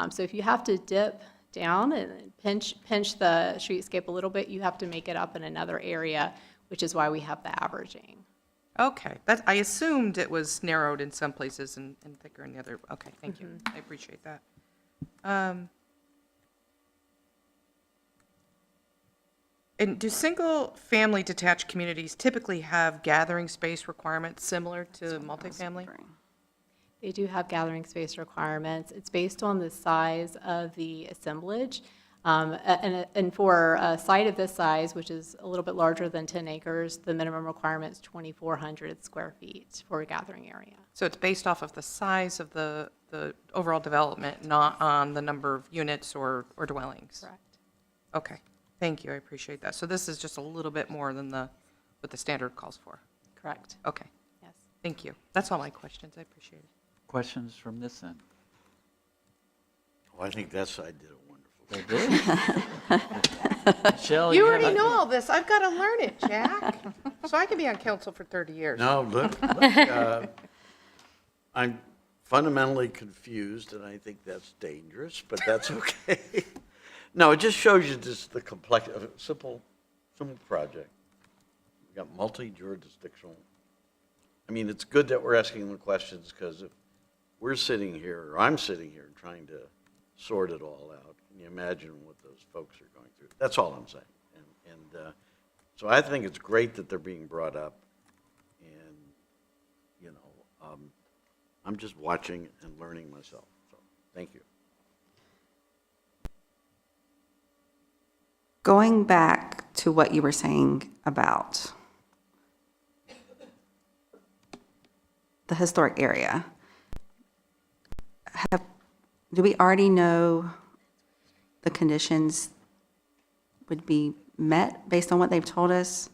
So if you have to dip down and pinch the streetscape a little bit, you have to make it up in another area, which is why we have the averaging. Okay, I assumed it was narrowed in some places and thicker in the other. Okay, thank you. I appreciate that. And do single-family detached communities typically have gathering space requirements similar to multifamily? They do have gathering space requirements. It's based on the size of the assemblage. And for a site of this size, which is a little bit larger than 10 acres, the minimum requirement is 2,400 square feet for a gathering area. So it's based off of the size of the overall development, not on the number of units or dwellings? Correct. Okay, thank you, I appreciate that. So this is just a little bit more than what the standard calls for? Correct. Okay. Yes. Thank you. That's all my questions, I appreciate it. Questions from this end? Well, I think that side did a wonderful They did. Michelle, You have already a- know all this, I've got to learn it, Jack. So I can be on council for 30 years. No, look, I'm fundamentally confused, and I think that's dangerous, but that's okay. No, it just shows you just the complexity of a simple project. We've got multi-jurisdictional. I mean, it's good that we're asking the questions, because if we're sitting here, or I'm sitting here trying to sort it all out, can you imagine what those folks are going through? That's all I'm saying. And so I think it's great that they're being brought up, and, you know, I'm just watching and learning myself, so thank you. Going back to what you were saying about the historic area, do we already know the conditions would be met based on what they've told us?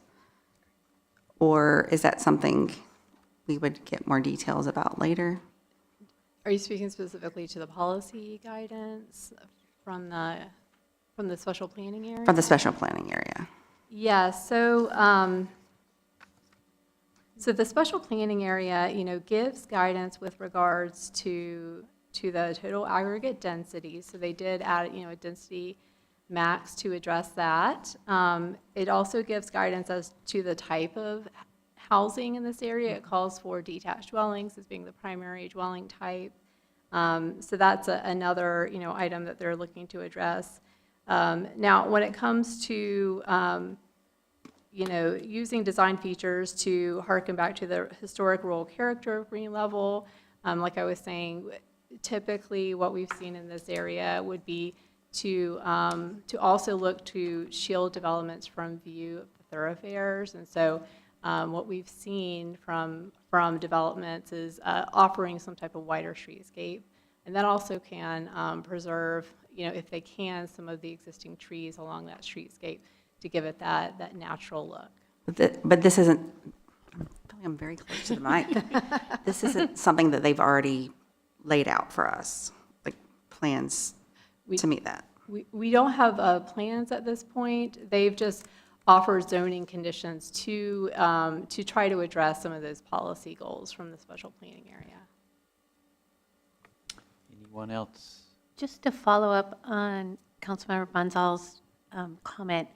Or is that something we would get more details about later? Are you speaking specifically to the policy guidance from the special planning area? For the special planning area. Yeah, so the special planning area, gives guidance with regards to the total aggregate density. So they did add, a density max to address that. It also gives guidance as to the type of housing in this area. It calls for detached dwellings as being the primary dwelling type. So that's another, item that they're looking to address. Now, when it comes to, using design features to harken back to the historic rural character of Green Level, like I was saying, typically what we've seen in this area would be to also look to shield developments from view of the thoroughfares. And so what we've seen from developments is offering some type of wider streetscape. And that also can preserve, if they can, some of the existing trees along that streetscape to give it that natural look. But this isn't, I feel like I'm very close to the mic. This isn't something that they've already laid out for us, like plans to meet that. We don't have plans at this point. They've just offered zoning conditions to try to address some of those policy goals from the special planning area. Anyone else? Just to follow up on Councilmember Banzal's comment,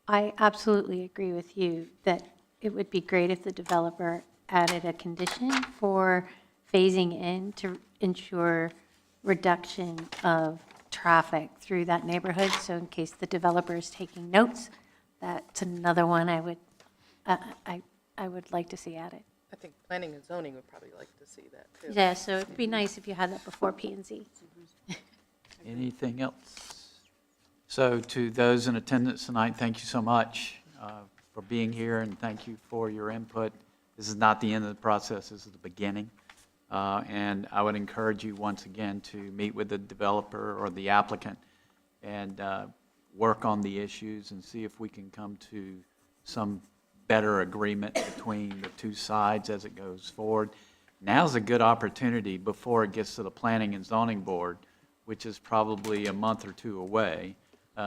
I absolutely agree with you that it would be great if the developer added a condition for phasing in to ensure reduction of traffic through that neighborhood. So in case the developer is taking notes, that's another one I would like to see added. I think planning and zoning would probably like to see that, too. Yeah, so it'd be nice if you had that before P&Z. Anything else? So to those in attendance tonight, thank you so much for being here, and thank you for your input. This is not the end of the process, this is the beginning. And I would encourage you once again to meet with the developer or the applicant and work on the issues and see if we can come to some better agreement between the two sides as it goes forward. Now's a good opportunity before it gets to the Planning and Zoning Board, which is probably a month or two away.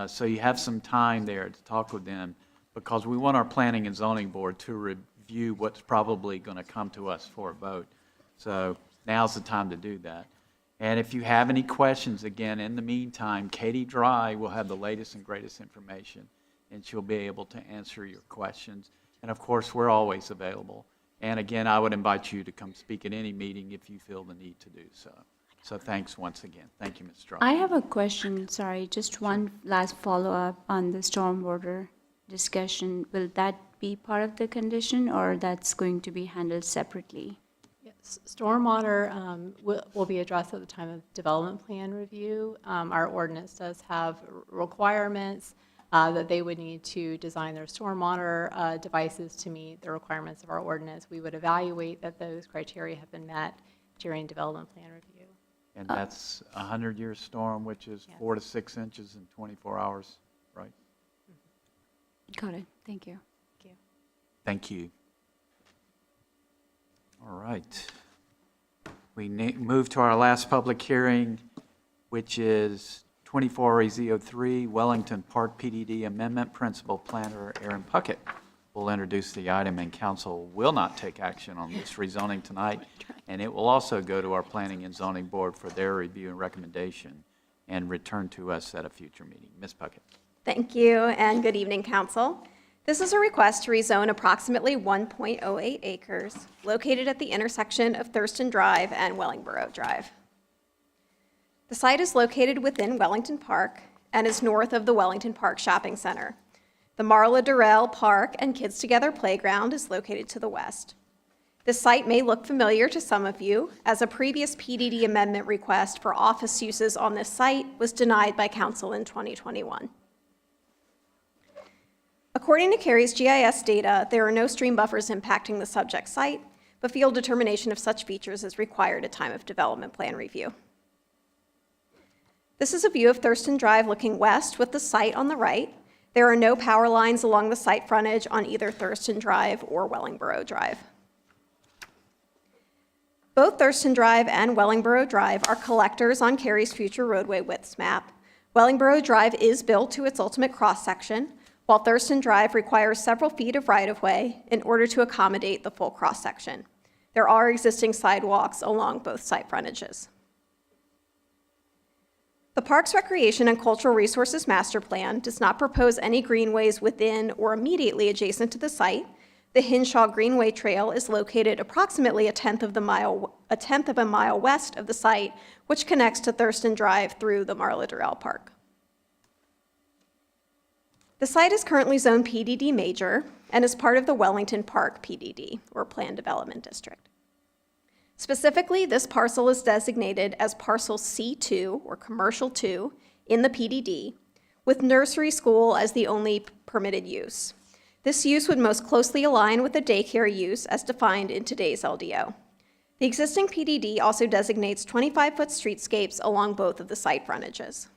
So you have some time there to talk with them, because we want our Planning and Zoning Board to review what's probably going to come to us for a vote. So now's the time to do that. And if you have any questions, again, in the meantime, Katie Dry will have the latest and greatest information, and she'll be able to answer your questions. And of course, we're always available. And again, I would invite you to come speak at any meeting if you feel the need to do so. So thanks once again. Thank you, Ms. Dry. I have a question, sorry, just one last follow-up on the stormwater discussion. Will that be part of the condition, or that's going to be handled separately? Yes, stormwater will be addressed at the time of development plan review. Our ordinance does have requirements that they would need to design their stormwater devices to meet the requirements of our ordinance. We would evaluate that those criteria have been met during development plan review. And that's a 100-year storm, which is 4 to 6 inches in 24 hours, right? Got it, thank you. Thank you. All right. We move to our last public hearing, which is 24 AZ03 Wellington Park PDD Amendment. Principal Planner Aaron Puckett. will introduce the item, and council will not take action on this rezoning tonight. And it will also go to our Planning and Zoning Board for their review and recommendation and return to us at a future meeting. Ms. Puckett. Thank you, and good evening, council. This is a request to rezone approximately 1.08 acres located at the intersection of Thurston Drive and Wellingborough Drive. The site is located within Wellington Park and is north of the Wellington Park Shopping Center. The Marla Durrell Park and Kids Together Playground is located to the west. This site may look familiar to some of you, as a previous PDD amendment request for office uses on this site was denied by council in 2021. According to Cary's GIS data, there are no stream buffers impacting the subject site, but field determination of such features is required at time of development plan review. This is a view of Thurston Drive looking west with the site on the right. There are no power lines along the site frontage on either Thurston Drive or Wellingborough Drive. Both Thurston Drive and Wellingborough Drive are collectors on Cary's future roadway widths map. Wellingborough Drive is built to its ultimate cross-section, while Thurston Drive requires several feet of right-of-way in order to accommodate the full cross-section. There are existing sidewalks along both site frontages. The Parks, Recreation, and Cultural Resources Master Plan does not propose any greenways within or immediately adjacent to the site. The Hinshaw Greenway Trail is located approximately a tenth of a mile west of the site, which connects to Thurston Drive through the Marla Durrell Park. The site is currently zoned PDD Major and is part of the Wellington Park PDD, or Planned Development District. Specifically, this parcel is designated as Parcel C2, or Commercial 2, in the PDD, with nursery school as the only permitted use. This use would most closely align with the daycare use as defined in today's LDO. The existing PDD also designates 25-foot streetscapes along both of the site frontages.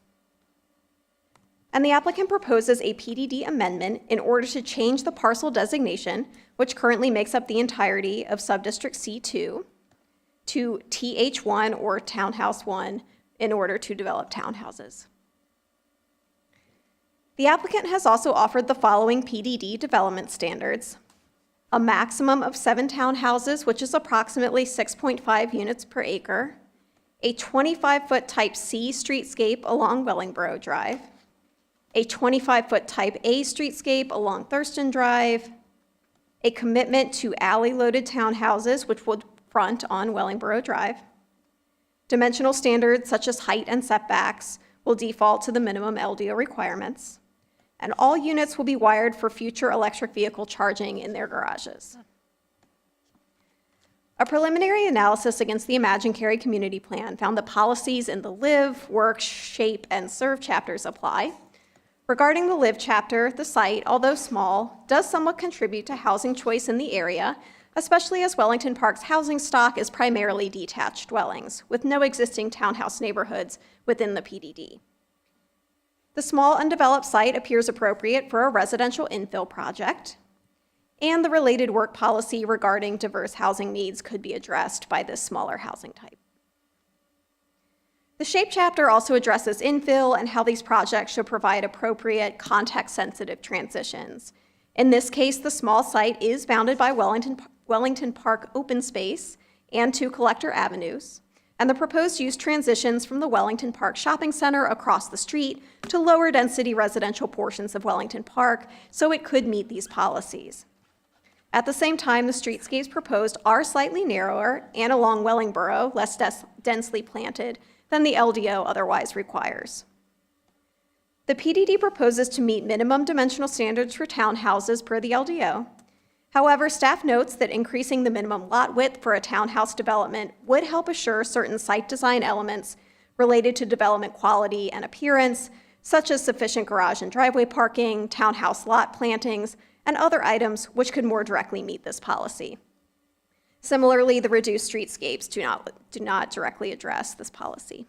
And the applicant proposes a PDD amendment in order to change the parcel designation, which currently makes up the entirety of Subdistrict C2, to TH1 or Townhouse 1 in order to develop townhouses. The applicant has also offered the following PDD development standards: a maximum of 7 townhouses, which is approximately 6.5 units per acre, a 25-foot type C streetscape along Wellingborough Drive, a 25-foot type A streetscape along Thurston Drive, a commitment to alley-loaded townhouses, which would front on Wellingborough Drive. Dimensional standards such as height and setbacks will default to the minimum LDO requirements, and all units will be wired for future electric vehicle charging in their garages. A preliminary analysis against the Imagine Cary Community Plan found that policies in the Live, Work, Shape, and Serve chapters apply. Regarding the Live chapter, the site, although small, does somewhat contribute to housing choice in the area, especially as Wellington Park's housing stock is primarily detached dwellings, with no existing townhouse neighborhoods within the PDD. The small undeveloped site appears appropriate for a residential infill project, and the related work policy regarding diverse housing needs could be addressed by this smaller housing type. The Shape chapter also addresses infill and how these projects should provide appropriate context-sensitive transitions. In this case, the small site is bounded by Wellington Park open space and 2 collector avenues, and the proposed use transitions from the Wellington Park Shopping Center across the street to lower density residential portions of Wellington Park, so it could meet these policies. At the same time, the streetscapes proposed are slightly narrower and along Wellingborough, less densely planted than the LDO otherwise requires. The PDD proposes to meet minimum dimensional standards for townhouses per the LDO. However, staff notes that increasing the minimum lot width for a townhouse development would help assure certain site design elements related to development quality and appearance, such as sufficient garage and driveway parking, townhouse lot plantings, and other items which could more directly meet this policy. Similarly, the reduced streetscapes do not directly address this policy.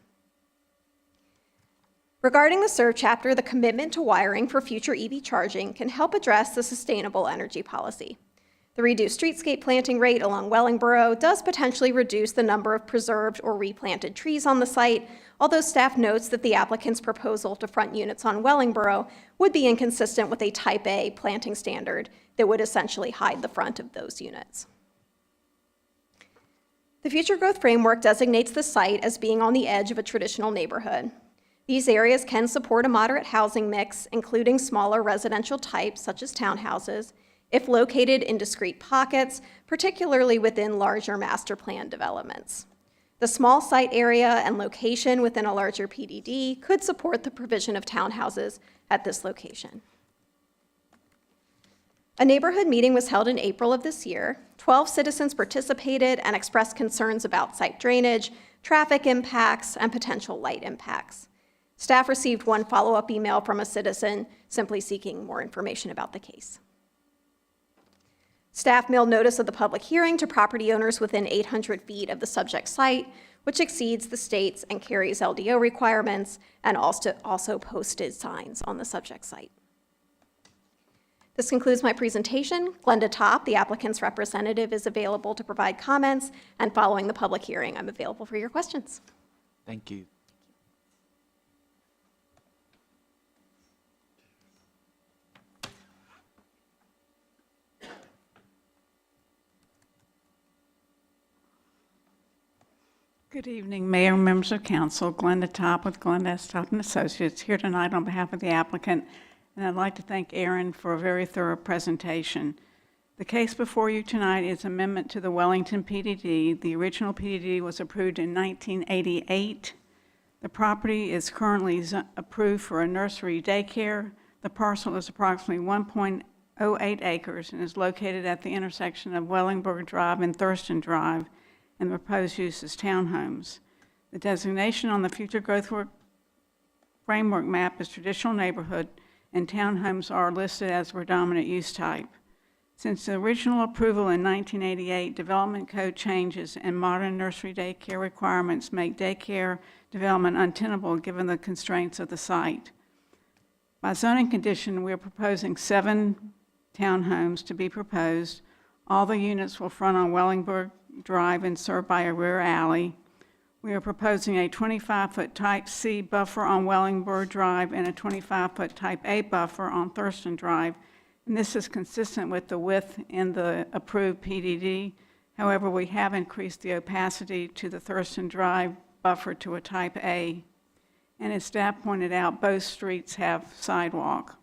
Regarding the Serve chapter, the commitment to wiring for future EV charging can help address the sustainable energy policy. The reduced streetscape planting rate along Wellingborough does potentially reduce the number of preserved or replanted trees on the site, although staff notes that the applicant's proposal to front units on Wellingborough would be inconsistent with a Type A planting standard that would essentially hide the front of those units. The Future Growth Framework designates the site as being on the edge of a traditional neighborhood. These areas can support a moderate housing mix, including smaller residential types such as townhouses, if located in discrete pockets, particularly within larger master plan developments. The small site area and location within a larger PDD could support the provision of townhouses at this location. A neighborhood meeting was held in April of this year. 12 citizens participated and expressed concerns about site drainage, traffic impacts, and potential light impacts. Staff received one follow-up email from a citizen simply seeking more information about the case. Staff mailed notice of the public hearing to property owners within 800 feet of the subject site, which exceeds the state's and Cary's LDO requirements, and also posted signs on the subject site. This concludes my presentation. Glenda Topp, the applicant's representative, is available to provide comments, and following the public hearing, I'm available for your questions. Thank you. Good evening, Mayor and members of council. Glenda Topp with Glenda S. Topp and Associates here tonight on behalf of the applicant, and I'd like to thank Aaron for a very thorough presentation. The case before you tonight is amendment to the Wellington PDD. The original PDD was approved in 1988. The property is currently approved for a nursery daycare. The parcel is approximately 1.08 acres and is located at the intersection of Wellingburg Drive and Thurston Drive, and the proposed use is townhomes. The designation on the Future Growth Framework map is traditional neighborhood, and townhomes are listed as predominant use type. Since the original approval in 1988, development code changes and modern nursery daycare requirements make daycare development untenable given the constraints of the site. By zoning condition, we are proposing 7 townhomes to be proposed. All the units will front on Wellingburg Drive and served by a rear alley. We are proposing a 25-foot Type C buffer on Wellingburg Drive and a 25-foot Type A buffer on Thurston Drive, and this is consistent with the width in the approved PDD. However, we have increased the opacity to the Thurston Drive buffer to a Type A, and as staff pointed out, both streets have sidewalk.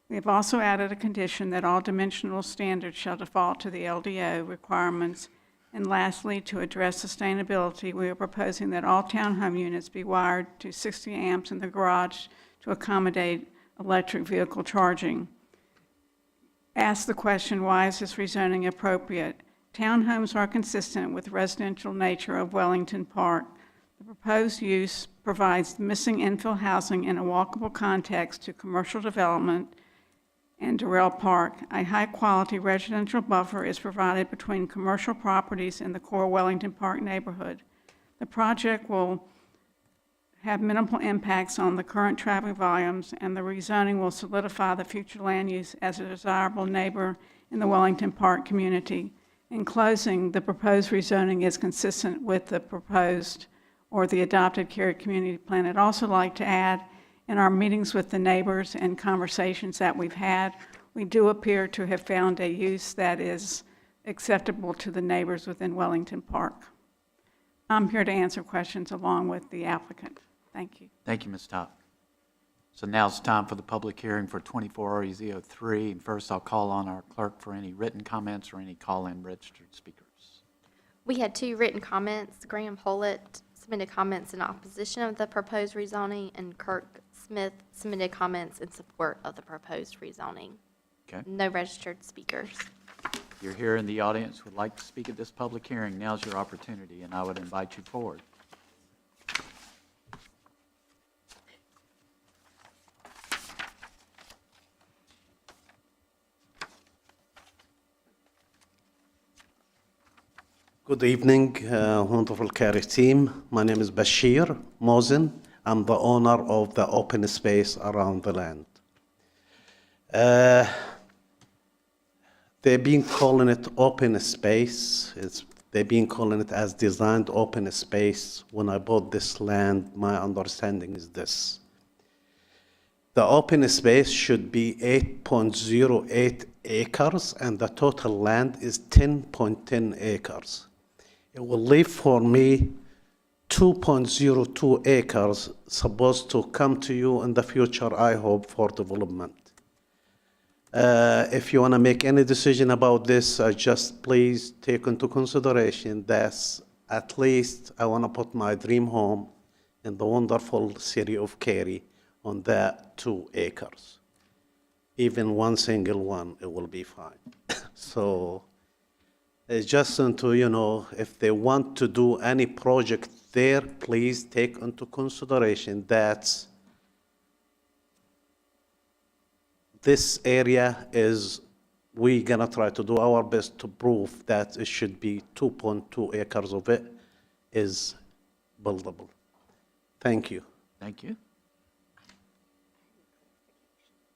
We have also added a condition that all dimensional standards shall default to the LDO requirements. And lastly, to address sustainability, we are proposing that all townhome units be wired to 60 amps in the garage to accommodate electric vehicle charging. Ask the question, why is this rezoning appropriate? Townhomes are consistent with the residential nature of Wellington Park. The proposed use provides missing infill housing in a walkable context to commercial development and Durrell Park. A high-quality residential buffer is provided between commercial properties in the core Wellington Park neighborhood. The project will have minimal impacts on the current traffic volumes, and the rezoning will solidify the future land use as a desirable neighbor in the Wellington Park community. In closing, the proposed rezoning is consistent with the proposed or the adopted Cary Community Plan. I'd also like to add, in our meetings with the neighbors and conversations that we've had, we do appear to have found a use that is acceptable to the neighbors within Wellington Park. I'm here to answer questions along with the applicant. Thank you. Thank you, Ms. Topp. So now it's time for the public hearing for 24 REZ03. And first, I'll call on our clerk for any written comments or any call-in registered speakers. We had 2 written comments. Graham Hollett submitted comments in opposition of the proposed rezoning, and Kirk Smith submitted comments in support of the proposed rezoning. Okay. No registered speakers. If you're here in the audience, would like to speak at this public hearing, now's your opportunity, and I would invite you forward. Good evening, wonderful Cary team. My name is Bashir Mosin. I'm the owner of the open space around the land. they've been calling it open space. They've been calling it as designed open space. When I bought this land, my understanding is this. The open space should be 8.08 acres, and the total land is 10.10 acres. It will leave for me 2.02 acres supposed to come to you in the future, I hope, for development. If you want to make any decision about this, just please take into consideration that at least I want to put my dream home in the wonderful city of Cary on that 2 acres. Even one single one, it will be fine. So it's just into, if they want to do any project there, please take into consideration that this area is, we're gonna try to do our best to prove that it should be 2.2 acres of it is buildable. Thank you. Thank you.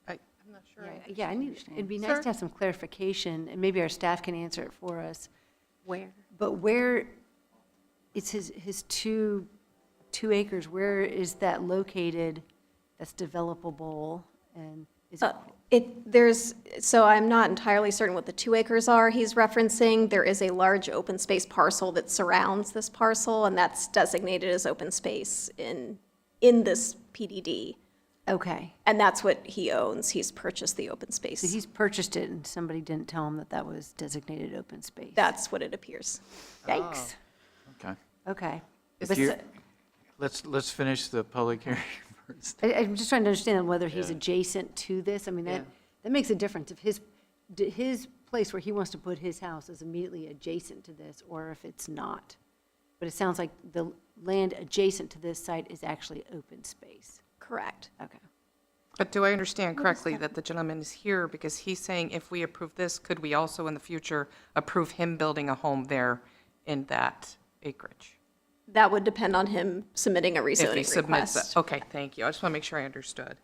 I'm not sure. Yeah, it'd be nice to have some clarification, and maybe our staff can answer it for us. Where? But where, it's his 2 acres, where is that located that's developable? And is it? So I'm not entirely certain what the 2 acres are he's referencing. There is a large open space parcel that surrounds this parcel, and that's designated as open space in this PDD. Okay. And that's what he owns. He's purchased the open space. So he's purchased it, and somebody didn't tell him that that was designated open space. That's what it appears. Yikes. Okay. Okay. If you- Let's finish the public hearing first. I'm just trying to understand whether he's adjacent to this. I mean, that makes a difference. If his place where he wants to put his house is immediately adjacent to this, or if it's not. But it sounds like the land adjacent to this site is actually open space. Correct. Okay. But do I understand correctly that the gentleman is here because he's saying if we approve this, could we also in the future approve him building a home there in that acreage? That would depend on him submitting a If he rezoning submits request. that. Okay, thank you. I just want to make sure I understood.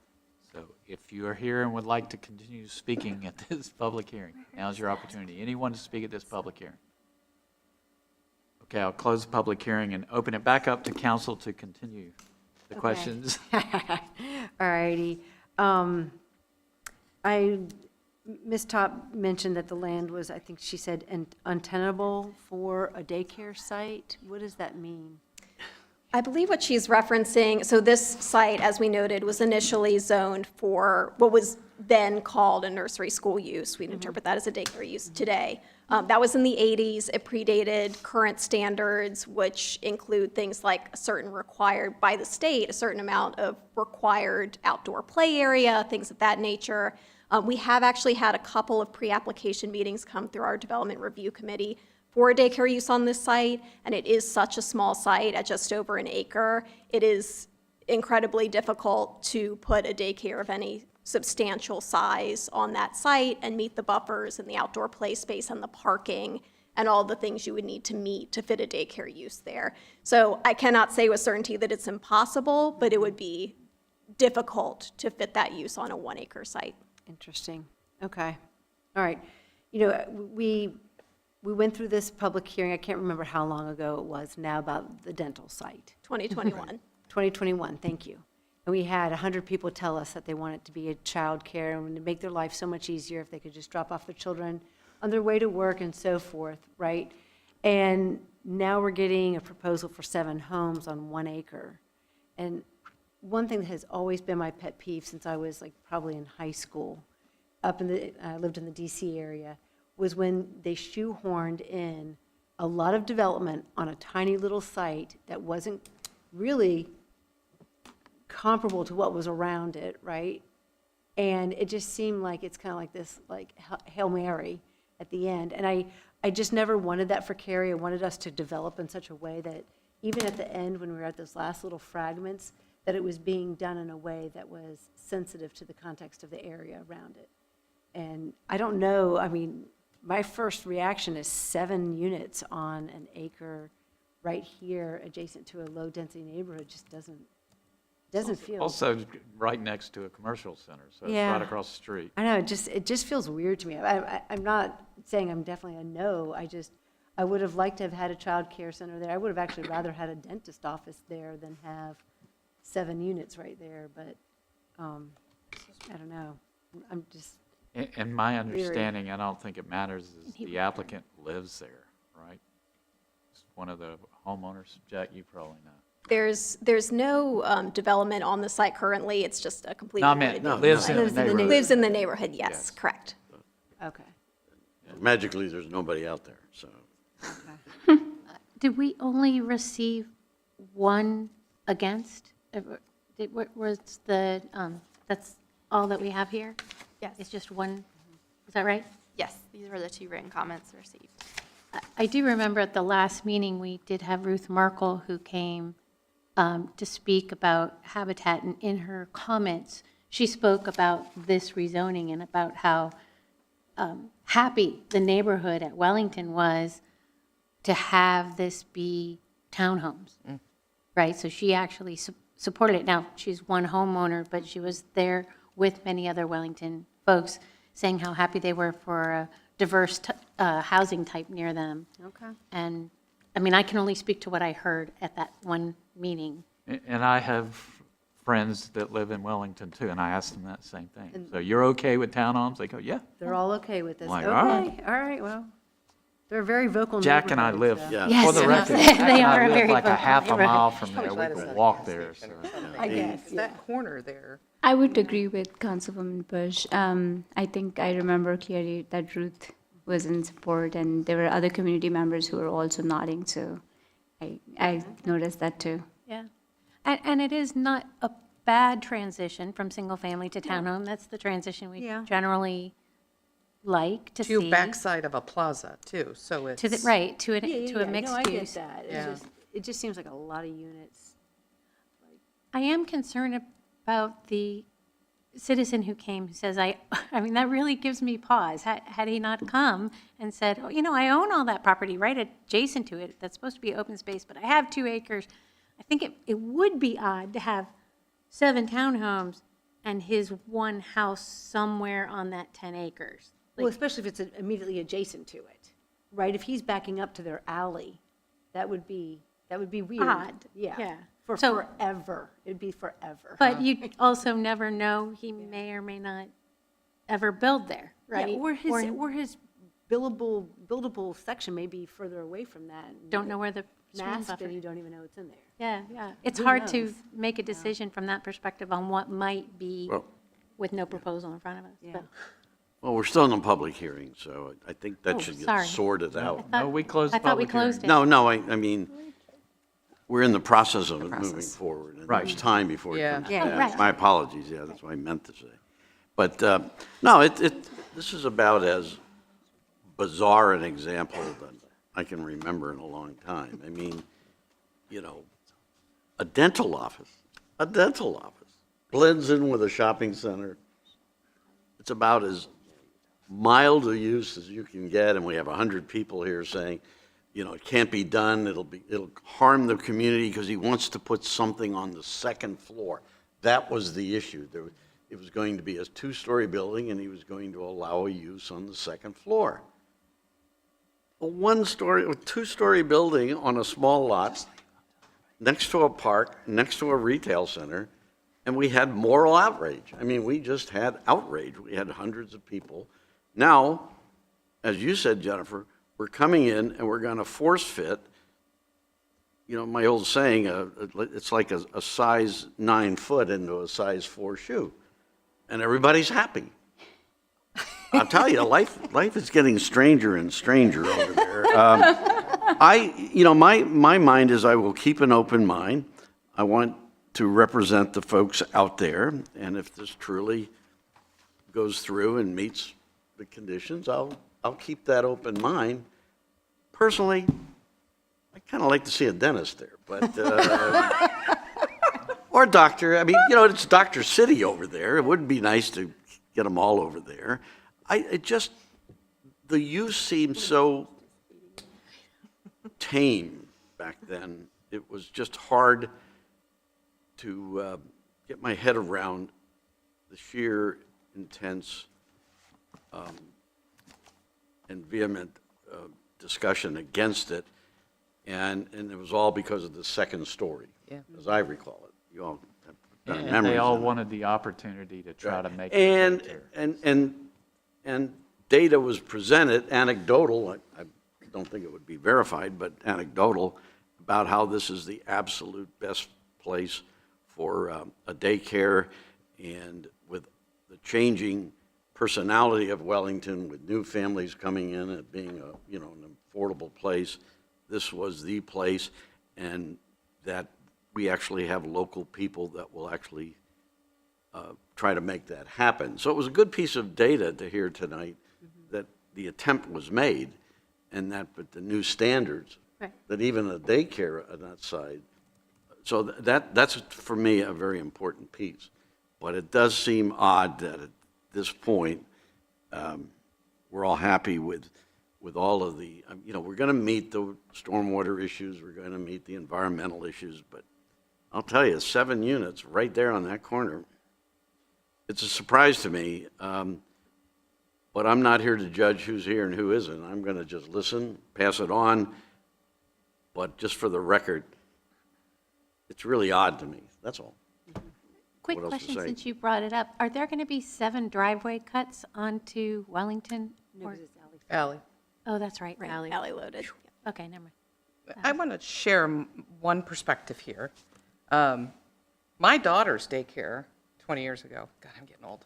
So if you are here and would like to continue speaking at this public hearing, now's your opportunity. Anyone to speak at this public hearing? Okay, I'll close the public hearing and open it back up to council to continue the questions. All righty. Ms. Top mentioned that the land was, I think she said, untenable for a daycare site. What does that mean? I believe what she's referencing, so this site, as we noted, was initially zoned for what was then called a nursery school use. We'd interpret that as a daycare use today. That was in the 80s. It predated current standards, which include things like a certain required, by the state, a certain amount of required outdoor play area, things of that nature. We have actually had a couple of pre-application meetings come through our development review committee for a daycare use on this site, and it is such a small site at just over an acre. It is incredibly difficult to put a daycare of any substantial size on that site and meet the buffers and the outdoor play space and the parking and all the things you would need to meet to fit a daycare use there. So I cannot say with certainty that it's impossible, but it would be difficult to fit that use on a 1 acre site. Interesting. Okay. All right. You know, we went through this public hearing, I can't remember how long ago it was now, about the dental site. 2021. 2021, thank you. And we had 100 people tell us that they want it to be a child care and to make their life so much easier if they could just drop off their children on their way to work and so forth, right? And now we're getting a proposal for 7 homes on 1 acre. And one thing that has always been my pet peeve since I was like probably in high school, I lived in the DC area, was when they shoehorned in a lot of development on a tiny little site that wasn't really comparable to what was around it, right? And it just seemed like it's kind of like this, like Hail Mary at the end. And I just never wanted that for Cary. I wanted us to develop in such a way that even at the end, when we were at those last little fragments, that it was being done in a way that was sensitive to the context of the area around it. And I don't know, I mean, my first reaction is 7 units on an acre right here adjacent to a low-density neighborhood just doesn't feel. Also right next to a commercial center, so it's Yeah. right across the street. I know, it just feels weird to me. I'm not saying I'm definitely a no. I would have liked to have had a child care center there. I would have actually rather had a dentist office there than have 7 units right there, but I don't know. I'm just, In my understanding, I don't think it matters, is the applicant lives there, right? It's one of the homeowners, Jack, you probably know. There's no development on the site currently. It's just a completely. No, I meant lives in the neighborhood. Lives in the neighborhood, yes, correct. okay. Magically, there's nobody out there, so. Did we only receive one against? What was the, that's all that we have here? Yes. It's just one, is that right? Yes, these were the 2 written comments received. I do remember at the last meeting, we did have Ruth Markle who came to speak about habitat, and in her comments, she spoke about this rezoning and about how happy the neighborhood at Wellington was to have this be townhomes, right? So she actually supported it. Now, she's one homeowner, but she was there with many other Wellington folks saying how happy they were for a diverse housing type near them. Okay. And, I mean, I can only speak to what I heard at that one meeting. And I have friends that live in Wellington too, and I asked them that same thing. So you're okay with townhomes? They go, yeah. They're all okay with this. Like, Okay, all right. all right, well, they're very vocal Jack and I live, neighborhood, so- Yeah. for the Yes, record, they Jack and are I a live very like a vocal half a neighborhood. mile from Probably there. We let us could at a walk gas there, station so. or something. I guess, It's that corner there. I would agree with Councilwoman Bush. I think I remember clearly that Ruth was in support, and there were other community members who were also nodding, so I noticed that too. Yeah. And it is not a bad transition from single-family to townhome. That's the transition we Yeah. generally like to see. To backside of a plaza, too, so it's. To the, right, to a No, mixed I get use. that. Yeah. It just seems like a lot of units. I am concerned about the citizen who came, who says, I mean, that really gives me pause. Had he not come and said, oh, you know, I own all that property right adjacent to it, that's supposed to be open space, but I have 2 acres. I think it would be odd to have 7 townhomes and his one house somewhere on that 10 acres. Well, especially if it's immediately adjacent to it, right? If he's backing up to their alley, that would be weird. Odd, Yeah. yeah. For So- forever. It'd be forever. But you also never know, he may or may not ever build there, right? Yeah, or his buildable section may be further away from that. Don't know where the stream Mask, buffer. and you don't even know it's in there. Yeah, yeah. It's Who hard to knows? make a decision from that perspective on what might be Well- with no proposal in front of us. Yeah. But Well, we're still in a public hearing, so I think Oh, that should get sorry. sorted out. No, we closed I the thought we public hearing. closed it. No, I mean, we're in the process of it moving forward, and Right. there's time before it Yeah. comes to Yeah, pass. right. My apologies, yeah, that's what I meant to say. But, no, this is about as bizarre an example that I can remember in a long time. I mean, you know, a dental office blends in with a shopping center. It's about as mild a use as you can get, and we have 100 people here saying, you know, it can't be done, it'll harm the community because he wants to put something on the second floor. That was the issue. It was going to be a 2-story building, and he was going to allow a use on the second floor. A 2-story building on a small lot, next to a park, next to a retail center, and we had moral outrage. I mean, we just had outrage. We had hundreds of people. Now, as you said, Jennifer, we're coming in and we're going to force fit, you know, my old saying, it's like a size 9 foot into a size 4 shoe. And everybody's happy. I'll tell you, life is getting stranger and stranger over there. My mind is I will keep an open mind. I want to represent the folks out there, and if this truly goes through and meets the conditions, I'll keep that open mind. Personally, I kind of like to see a dentist there, but or a doctor. I mean, you know, it's Dr. City over there. It would be nice to get them all over there. The use seemed so tame back then. It was just hard to get my head around the sheer intense and vehement discussion against it, and it was all because of the second story, as I recall it. You all have And memories they all of it. wanted the opportunity to try to make it And, daycare. and data was presented, anecdotal, I don't think it would be verified, but anecdotal, about how this is the absolute best place for a daycare, and with the changing personality of Wellington, with new families coming in, it being an affordable place, this was the place, and that we actually have local people that will actually try to make that happen. So it was a good piece of data to hear tonight that the attempt was made, and that, but the new standards, that even a daycare on that side. So that's, for me, a very important piece. But it does seem odd that at this point, we're all happy with all of the, we're going to meet the stormwater issues, we're going to meet the environmental issues, but I'll tell you, 7 units right there on that corner, it's a surprise to me, but I'm not here to judge who's here and who isn't. I'm going to just listen, pass it on, but just for the record, it's really odd to me, that's all. Quick What else to question, say? since you brought it up. Are there going to be 7 driveway cuts onto Wellington? Or- Ally. Oh, that's right, alley. Alley loaded. Okay, never mind. I want to share one perspective here. My daughter's daycare 20 years ago, God, I'm getting old,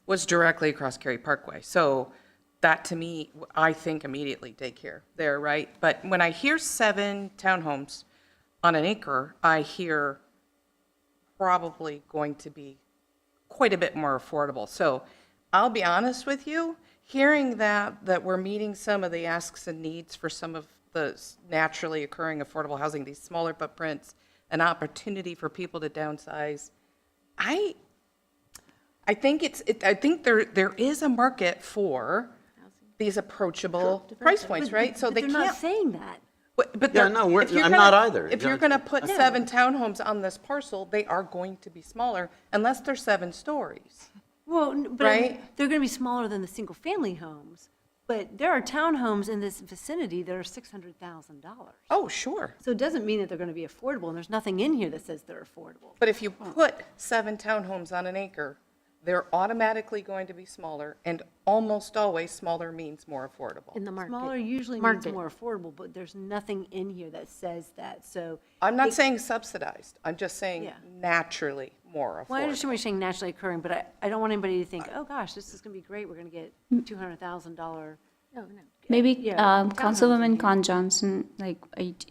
was directly across Cary Parkway. So that to me, I think immediately daycare there, right? But when I hear 7 townhomes on an acre, I hear probably going to be quite a bit more affordable. So I'll be honest with you, hearing that we're meeting some of the asks and needs for some of the naturally occurring affordable housing, these smaller footprints, an opportunity for people to downsize, I think there is a market for these approachable price points, right? So they They're can't. not saying that. But Yeah, they're- no, if you're I'm gonna- not either. If you're going to put 7 townhomes on this parcel, they are going to be smaller unless they're 7 stories. Well, but I mean, Right? they're going to be smaller than the single-family homes. But there are townhomes in this vicinity that are $600,000. Oh, sure. So it doesn't mean that they're going to be affordable, and there's nothing in here that says they're affordable. But if you put 7 townhomes on an acre, they're automatically going to be smaller, and almost always smaller means more affordable. In the market. Smaller usually means Market. more affordable, but there's nothing in here that says that, so. I'm not it- saying subsidized, I'm just saying Yeah. naturally more Well, I affordable. understand what you're saying naturally occurring, but I don't want anybody to think, oh, gosh, this is going to be great, we're going to get $200,000. No, no. Maybe Yeah, townhomes in Councilwoman here. Con Johnson, like,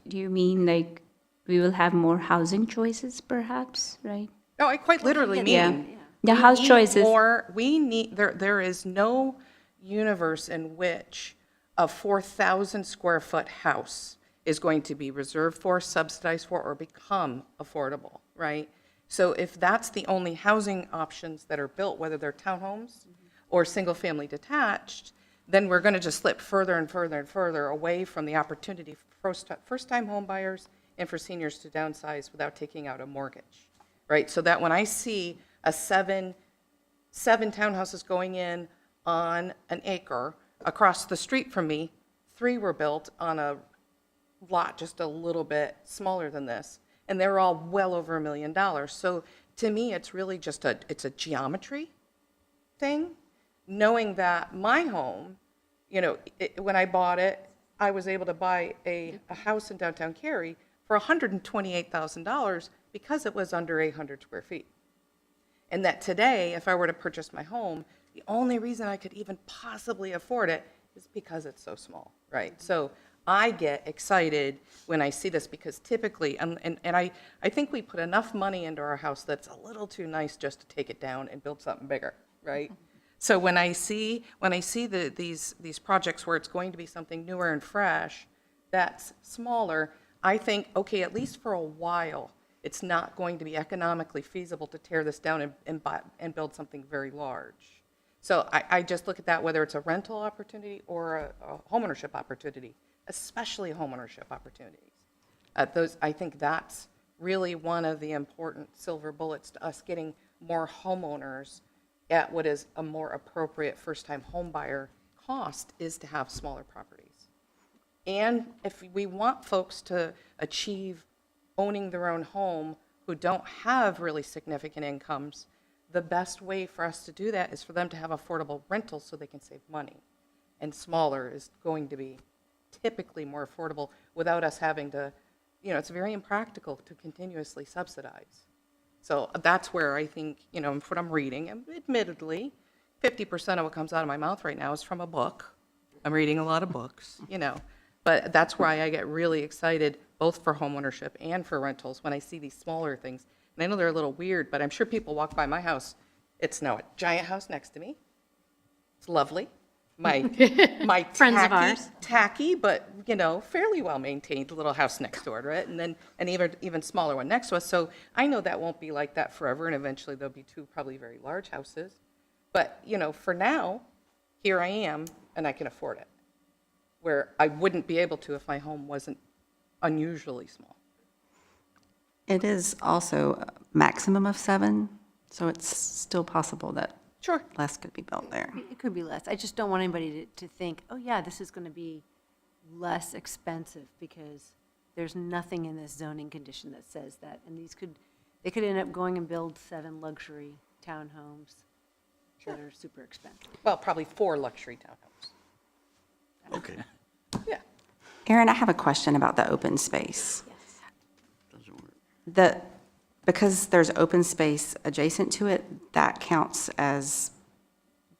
do you mean like we will have more housing choices perhaps, right? No, I quite literally Yeah. mean. The we house need choices. We need, there is no universe in which a 4,000 square foot house is going to be reserved for, subsidized for, or become affordable, right? So if that's the only housing options that are built, whether they're townhomes or single-family detached, then we're going to just slip further and further and further away from the opportunity for first-time home buyers and for seniors to downsize without taking out a mortgage, right? So that when I see a seven townhouses going in on an acre across the street from me, 3 were built on a lot just a little bit smaller than this, and they're all well over $1 million. So to me, it's really just it's a geometry thing, knowing that my home, when I bought it, I was able to buy a house in downtown Cary for $128,000 because it was under 800 square feet. And that today, if I were to purchase my home, the only reason I could even possibly afford it is because it's so small, right? So I get excited when I see this because typically, and I think we put enough money into our house that's a little too nice just to take it down and build something bigger, right? So when I see these projects where it's going to be something newer and fresh, that's smaller, I think, okay, at least for a while, it's not going to be economically feasible to tear this down and build something very large. So I just look at that, whether it's a rental opportunity or a homeownership opportunity, especially homeownership opportunities. I think that's really one of the important silver bullets to us getting more homeowners at what is a more appropriate first-time home buyer cost is to have smaller properties. And if we want folks to achieve owning their own home who don't have really significant incomes, the best way for us to do that is for them to have affordable rentals so they can save money. And smaller is going to be typically more affordable without us having to, it's very impractical to continuously subsidize. So that's where I think, from what I'm reading, and admittedly, 50% of what comes out of my mouth right now is from a book. I'm reading a lot of books, but that's why I get really excited, both for homeownership and for rentals, when I see these smaller things. And I know they're a little weird, but I'm sure people walk by my house. It's now a giant house next to me. It's lovely. My Friends of ours. tacky, but fairly well maintained little house next door to it, and then an even smaller one next to us. So I know that won't be like that forever, and eventually there'll be two probably very large houses. But for now, here I am, and I can afford it, where I wouldn't be able to if my home wasn't unusually small. It is also a maximum of 7, so it's still possible that Sure. less could be built there. It could be less. I just don't want anybody to think, oh, yeah, this is going to be less expensive, because there's nothing in this zoning condition that says that. And they could end up going and build 7 luxury townhomes that are super expensive. Well, probably 4 luxury townhomes. Okay. Yeah. Aaron, I have a question about the open space. Doesn't work. Because there's open space adjacent to it, that counts as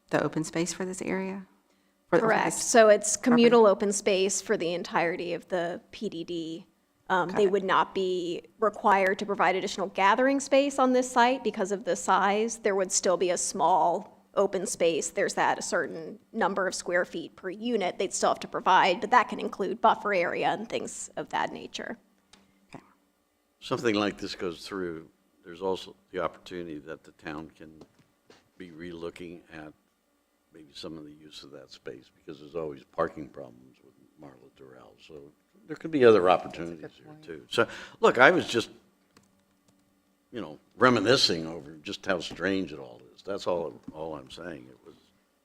the open space for this area? For Correct. this So it's property? communal open space for the entirety of the PDD. They would not be required to provide additional gathering space on this site because of the size. There would still be a small open space. There's that a certain number of square feet per unit they'd still have to provide, but that can include buffer area and things of that nature. Something like this goes through, there's also the opportunity that the town can be relooking at maybe some of the use of that space, because there's always parking problems with Marla Durrell. So there could be other opportunities here too. So, look, I was just, reminiscing over just how strange it all is. That's all I'm saying. It was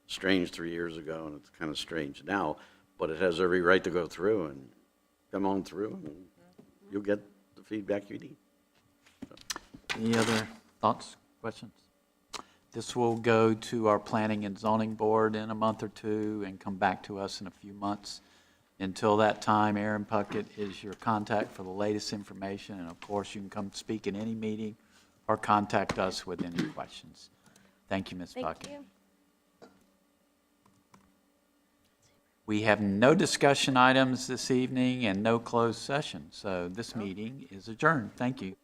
strange 3 years ago, and it's kind of strange now, but it has every right to go through, and come on through, and you'll get the feedback you need. Any other thoughts, questions? This will go to our Planning and Zoning Board in a month or two and come back to us in a few months. Until that time, Aaron Puckett is your contact for the latest information, and of course, you can come speak in any meeting or contact us with any questions. Thank you, Ms. Puckett. We have no discussion items this evening and no closed session, so this meeting is adjourned. Thank you.